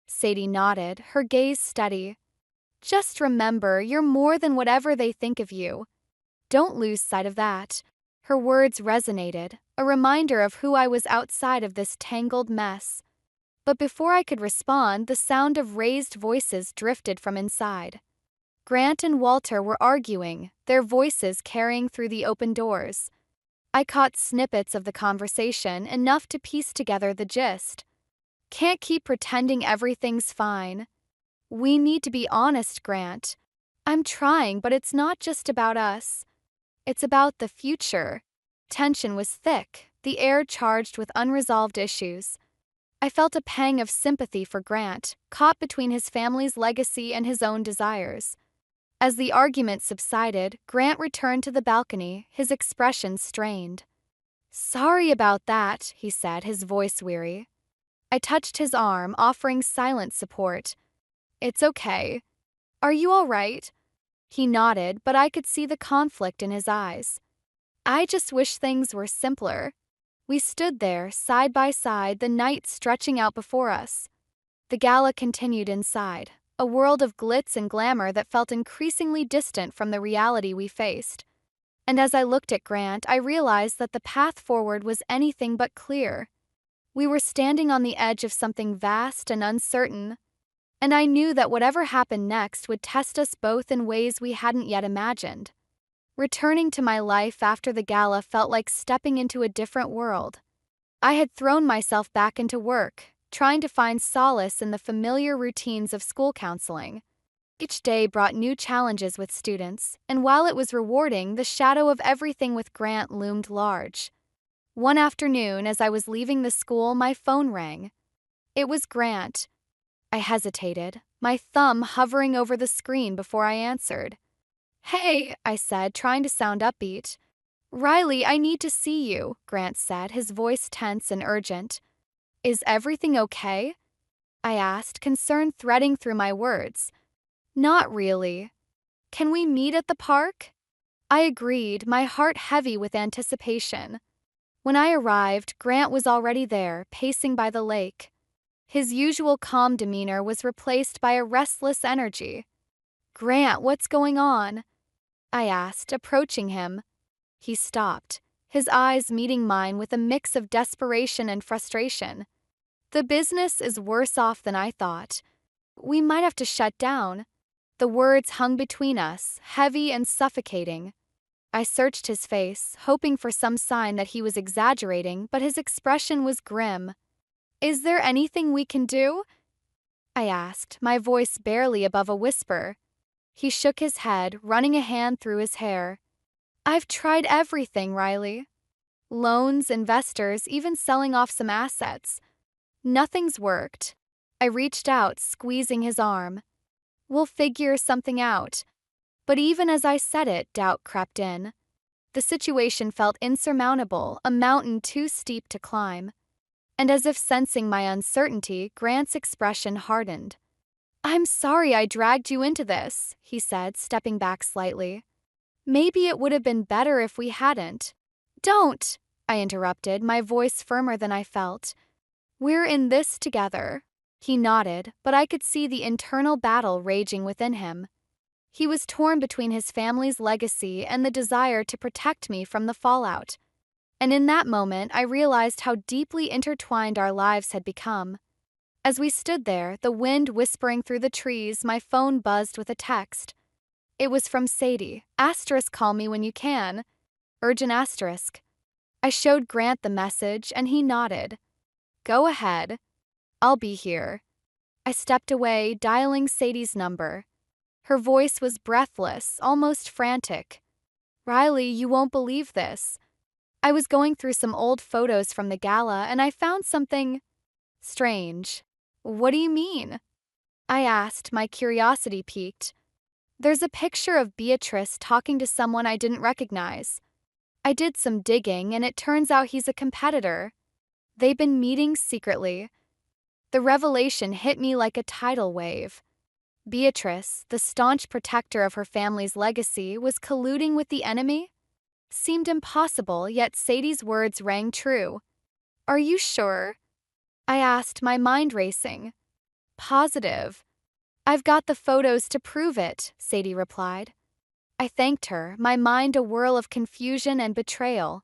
B: Sadie nodded, her gaze steady. Just remember, you're more than whatever they think of you. Don't lose sight of that. Her words resonated, a reminder of who I was outside of this tangled mess. But before I could respond, the sound of raised voices drifted from inside. Grant and Walter were arguing, their voices carrying through the open doors. I caught snippets of the conversation, enough to piece together the gist. Can't keep pretending everything's fine. We need to be honest, Grant. I'm trying, but it's not just about us. It's about the future. Tension was thick, the air charged with unresolved issues. I felt a pang of sympathy for Grant, caught between his family's legacy and his own desires. As the argument subsided, Grant returned to the balcony, his expression strained. Sorry about that, he said, his voice weary. I touched his arm, offering silent support. It's okay. Are you all right? He nodded, but I could see the conflict in his eyes. I just wish things were simpler. We stood there, side by side, the night stretching out before us. The gala continued inside, a world of glitz and glamour that felt increasingly distant from the reality we faced. And as I looked at Grant, I realized that the path forward was anything but clear. We were standing on the edge of something vast and uncertain, and I knew that whatever happened next would test us both in ways we hadn't yet imagined. Returning to my life after the gala felt like stepping into a different world. I had thrown myself back into work, trying to find solace in the familiar routines of school counseling. Each day brought new challenges with students, and while it was rewarding, the shadow of everything with Grant loomed large. One afternoon, as I was leaving the school, my phone rang. It was Grant. I hesitated, my thumb hovering over the screen before I answered. Hey, I said, trying to sound upbeat. Riley, I need to see you, Grant said, his voice tense and urgent. Is everything okay? I asked, concern threading through my words. Not really. Can we meet at the park? I agreed, my heart heavy with anticipation. When I arrived, Grant was already there, pacing by the lake. His usual calm demeanor was replaced by a restless energy. Grant, what's going on? I asked, approaching him. He stopped, his eyes meeting mine with a mix of desperation and frustration. The business is worse off than I thought. We might have to shut down. The words hung between us, heavy and suffocating. I searched his face, hoping for some sign that he was exaggerating, but his expression was grim. Is there anything we can do? I asked, my voice barely above a whisper. He shook his head, running a hand through his hair. I've tried everything, Riley. Loans, investors, even selling off some assets. Nothing's worked. I reached out, squeezing his arm. We'll figure something out. But even as I said it, doubt crept in. The situation felt insurmountable, a mountain too steep to climb. And as if sensing my uncertainty, Grant's expression hardened. I'm sorry I dragged you into this, he said, stepping back slightly. Maybe it would have been better if we hadn't. Don't, I interrupted, my voice firmer than I felt. We're in this together. He nodded, but I could see the internal battle raging within him. He was torn between his family's legacy and the desire to protect me from the fallout. And in that moment, I realized how deeply intertwined our lives had become. As we stood there, the wind whispering through the trees, my phone buzzed with a text. It was from Sadie. Call me when you can. Urgent asterisk. I showed Grant the message, and he nodded. Go ahead. I'll be here. I stepped away, dialing Sadie's number. Her voice was breathless, almost frantic. Riley, you won't believe this. I was going through some old photos from the gala, and I found something strange. What do you mean? I asked, my curiosity piqued. There's a picture of Beatrice talking to someone I didn't recognize. I did some digging and it turns out he's a competitor. They've been meeting secretly. The revelation hit me like a tidal wave. Beatrice, the staunch protector of her family's legacy, was colluding with the enemy? Seemed impossible, yet Sadie's words rang true. Are you sure? I asked, my mind racing. Positive. I've got the photos to prove it, Sadie replied. I thanked her, my mind a whirl of confusion and betrayal.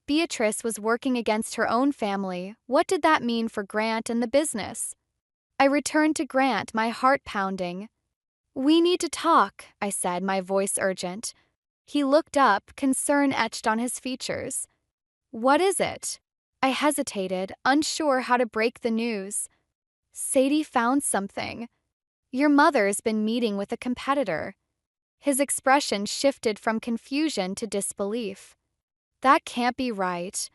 B: Beatrice was working against her own family. What did that mean for Grant and the business? I returned to Grant, my heart pounding. We need to talk, I said, my voice urgent. He looked up, concern etched on his features. What is it? I hesitated, unsure how to break the news. Sadie found something. Your mother's been meeting with a competitor. His expression shifted from confusion to disbelief. That can't be right.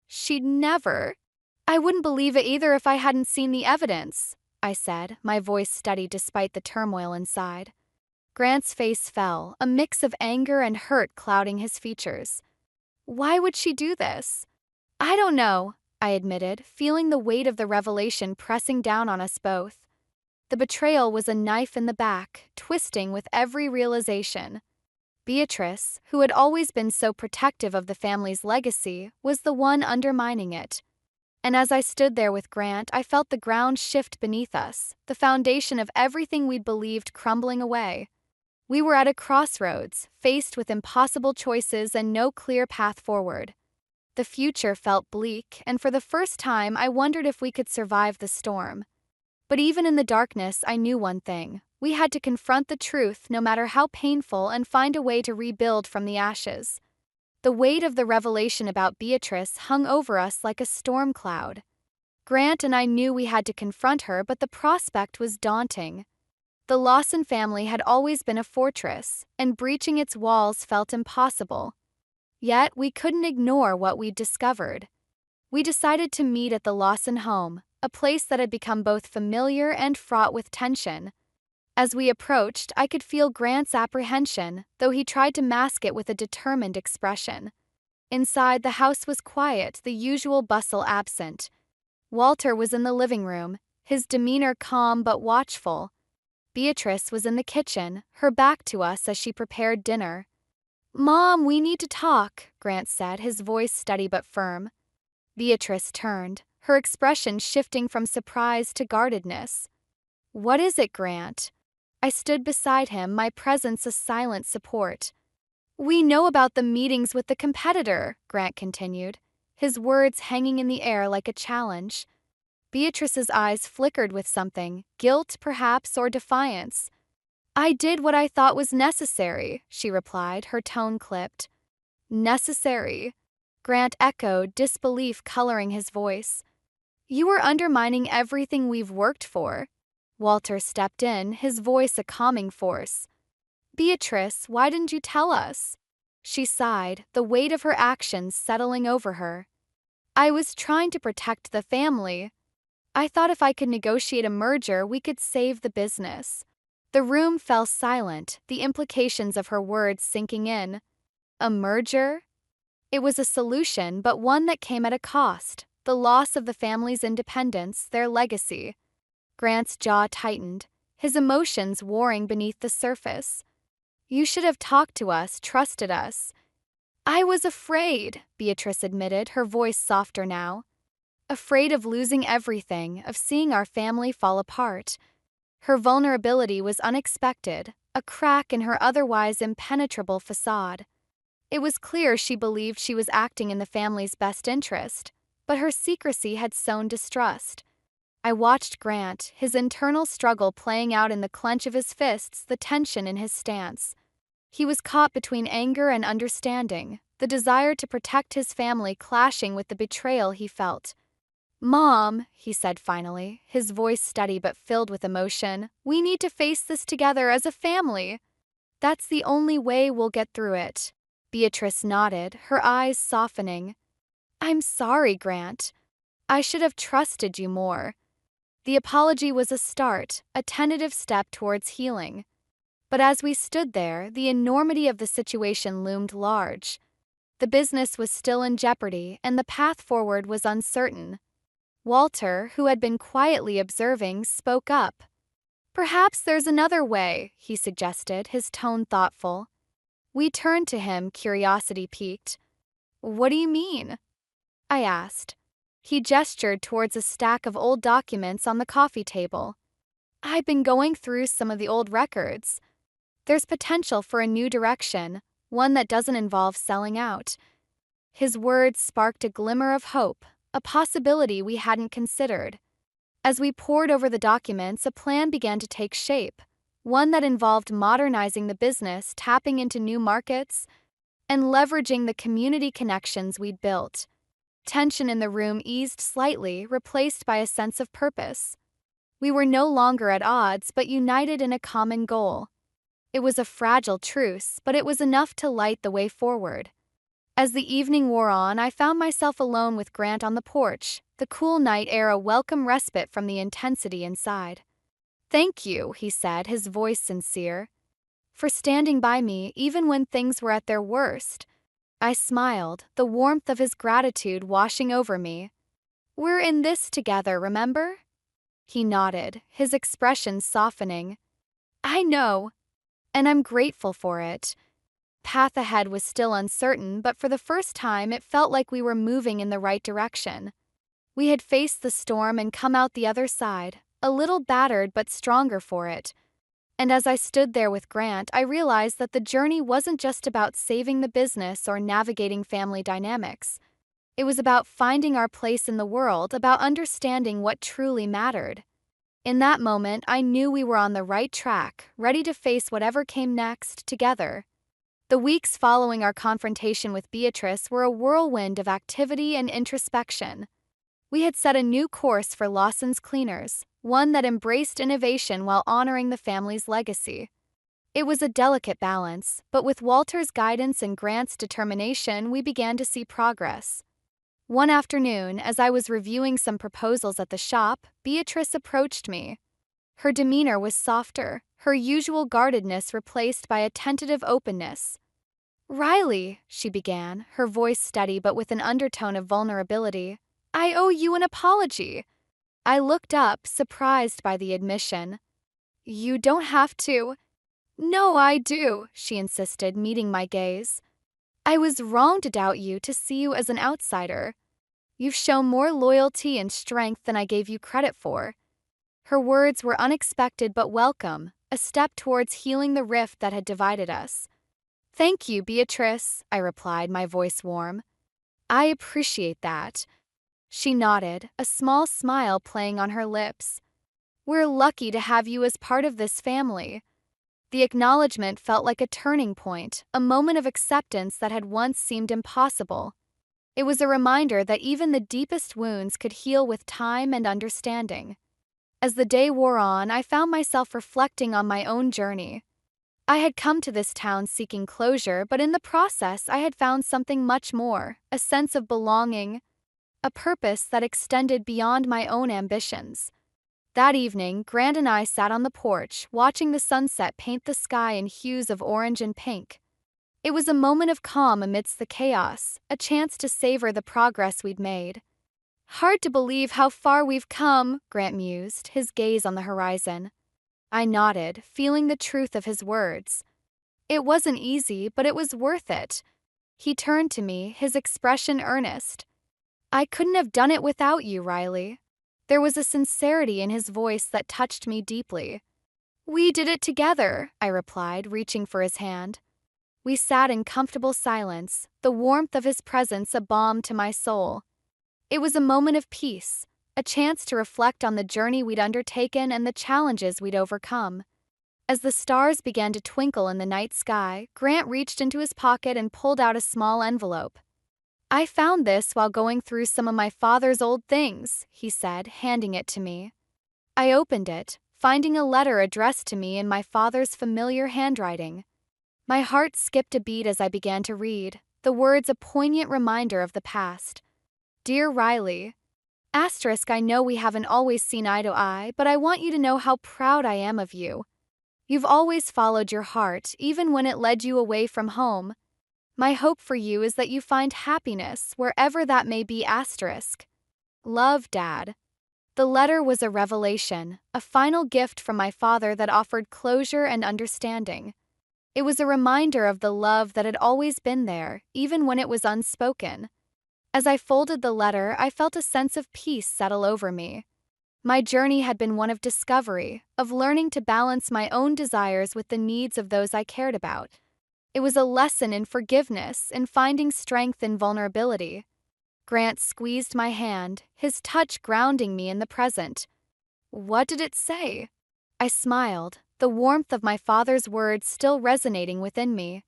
B: She'd never. I wouldn't believe it either if I hadn't seen the evidence, I said, my voice steady despite the turmoil inside. Grant's face fell, a mix of anger and hurt clouding his features. Why would she do this? I don't know, I admitted, feeling the weight of the revelation pressing down on us both. The betrayal was a knife in the back, twisting with every realization. Beatrice, who had always been so protective of the family's legacy, was the one undermining it. And as I stood there with Grant, I felt the ground shift beneath us, the foundation of everything we'd believed crumbling away. We were at a crossroads, faced with impossible choices and no clear path forward. The future felt bleak, and for the first time I wondered if we could survive the storm. But even in the darkness, I knew one thing. We had to confront the truth, no matter how painful, and find a way to rebuild from the ashes. The weight of the revelation about Beatrice hung over us like a storm cloud. Grant and I knew we had to confront her, but the prospect was daunting. The Lawson family had always been a fortress, and breaching its walls felt impossible. Yet we couldn't ignore what we'd discovered. We decided to meet at the Lawson home, a place that had become both familiar and fraught with tension. As we approached, I could feel Grant's apprehension, though he tried to mask it with a determined expression. Inside, the house was quiet, the usual bustle absent. Walter was in the living room, his demeanor calm but watchful. Beatrice was in the kitchen, her back to us as she prepared dinner. Mom, we need to talk, Grant said, his voice steady but firm. Beatrice turned, her expression shifting from surprise to guardedness. What is it, Grant? I stood beside him, my presence a silent support. We know about the meetings with the competitor, Grant continued, his words hanging in the air like a challenge. Beatrice's eyes flickered with something, guilt perhaps or defiance. I did what I thought was necessary, she replied, her tone clipped. Necessary? Grant echoed, disbelief coloring his voice. You were undermining everything we've worked for. Walter stepped in, his voice a calming force. Beatrice, why didn't you tell us? She sighed, the weight of her actions settling over her. I was trying to protect the family. I thought if I could negotiate a merger, we could save the business. The room fell silent, the implications of her words sinking in. A merger? It was a solution, but one that came at a cost, the loss of the family's independence, their legacy. Grant's jaw tightened, his emotions warring beneath the surface. You should have talked to us, trusted us. I was afraid, Beatrice admitted, her voice softer now. Afraid of losing everything, of seeing our family fall apart. Her vulnerability was unexpected, a crack in her otherwise impenetrable facade. It was clear she believed she was acting in the family's best interest, but her secrecy had sown distrust. I watched Grant, his internal struggle playing out in the clench of his fists, the tension in his stance. He was caught between anger and understanding, the desire to protect his family clashing with the betrayal he felt. Mom, he said finally, his voice steady but filled with emotion, we need to face this together as a family. That's the only way we'll get through it. Beatrice nodded, her eyes softening. I'm sorry, Grant. I should have trusted you more. The apology was a start, a tentative step towards healing. But as we stood there, the enormity of the situation loomed large. The business was still in jeopardy, and the path forward was uncertain. Walter, who had been quietly observing, spoke up. "Perhaps there's another way," he suggested, his tone thoughtful. We turned to him, curiosity piqued. "What do you mean?" I asked. He gestured towards a stack of old documents on the coffee table. "I've been going through some of the old records. There's potential for a new direction, one that doesn't involve selling out." His words sparked a glimmer of hope, a possibility we hadn't considered. As we pored over the documents, a plan began to take shape, one that involved modernizing the business, tapping into new markets, and leveraging the community connections we'd built. Tension in the room eased slightly, replaced by a sense of purpose. We were no longer at odds, but united in a common goal. It was a fragile truce, but it was enough to light the way forward. As the evening wore on, I found myself alone with Grant on the porch, the cool night air a welcome respite from the intensity inside. "Thank you," he said, his voice sincere, "for standing by me even when things were at their worst." I smiled, the warmth of his gratitude washing over me. "We're in this together, remember?" He nodded, his expression softening. "I know, and I'm grateful for it." Path ahead was still uncertain, but for the first time it felt like we were moving in the right direction. We had faced the storm and come out the other side, a little battered but stronger for it. And as I stood there with Grant, I realized that the journey wasn't just about saving the business or navigating family dynamics. It was about finding our place in the world, about understanding what truly mattered. In that moment, I knew we were on the right track, ready to face whatever came next, together. The weeks following our confrontation with Beatrice were a whirlwind of activity and introspection. We had set a new course for Lawson's Cleaners, one that embraced innovation while honoring the family's legacy. It was a delicate balance, but with Walter's guidance and Grant's determination, we began to see progress. One afternoon, as I was reviewing some proposals at the shop, Beatrice approached me. Her demeanor was softer, her usual guardedness replaced by a tentative openness. "Riley," she began, her voice steady but with an undertone of vulnerability, "I owe you an apology." I looked up, surprised by the admission. "You don't have to." "No, I do," she insisted, meeting my gaze. "I was wrong to doubt you, to see you as an outsider. You've shown more loyalty and strength than I gave you credit for." Her words were unexpected but welcome, a step towards healing the rift that had divided us. "Thank you, Beatrice," I replied, my voice warm. "I appreciate that." She nodded, a small smile playing on her lips. "We're lucky to have you as part of this family." The acknowledgement felt like a turning point, a moment of acceptance that had once seemed impossible. It was a reminder that even the deepest wounds could heal with time and understanding. As the day wore on, I found myself reflecting on my own journey. I had come to this town seeking closure, but in the process I had found something much more, a sense of belonging, a purpose that extended beyond my own ambitions. That evening, Grant and I sat on the porch, watching the sunset paint the sky in hues of orange and pink. It was a moment of calm amidst the chaos, a chance to savor the progress we'd made. "Hard to believe how far we've come," Grant mused, his gaze on the horizon. I nodded, feeling the truth of his words. It wasn't easy, but it was worth it. He turned to me, his expression earnest. "I couldn't have done it without you, Riley." There was a sincerity in his voice that touched me deeply. "We did it together," I replied, reaching for his hand. We sat in comfortable silence, the warmth of his presence a balm to my soul. It was a moment of peace, a chance to reflect on the journey we'd undertaken and the challenges we'd overcome. As the stars began to twinkle in the night sky, Grant reached into his pocket and pulled out a small envelope. "I found this while going through some of my father's old things," he said, handing it to me. I opened it, finding a letter addressed to me in my father's familiar handwriting. My heart skipped a beat as I began to read, the words a poignant reminder of the past. "Dear Riley, I know we haven't always seen eye to eye, but I want you to know how proud I am of you. You've always followed your heart, even when it led you away from home. My hope for you is that you find happiness wherever that may be. Love, Dad. The letter was a revelation, a final gift from my father that offered closure and understanding. It was a reminder of the love that had always been there, even when it was unspoken. As I folded the letter, I felt a sense of peace settle over me. My journey had been one of discovery, of learning to balance my own desires with the needs of those I cared about. It was a lesson in forgiveness, in finding strength in vulnerability. Grant squeezed my hand, his touch grounding me in the present. What did it say? I smiled, the warmth of my father's words still resonating within me.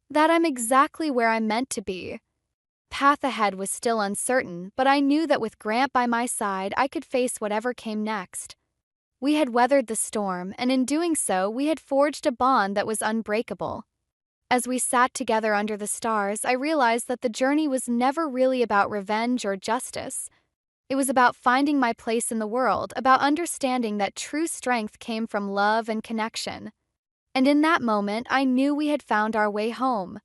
B: That I'm exactly where I'm meant to be. Path ahead was still uncertain, but I knew that with Grant by my side, I could face whatever came next. We had weathered the storm, and in doing so, we had forged a bond that was unbreakable. As we sat together under the stars, I realized that the journey was never really about revenge or justice. It was about finding my place in the world, about understanding that true strength came from love and connection. And in that moment, I knew we had found our way home.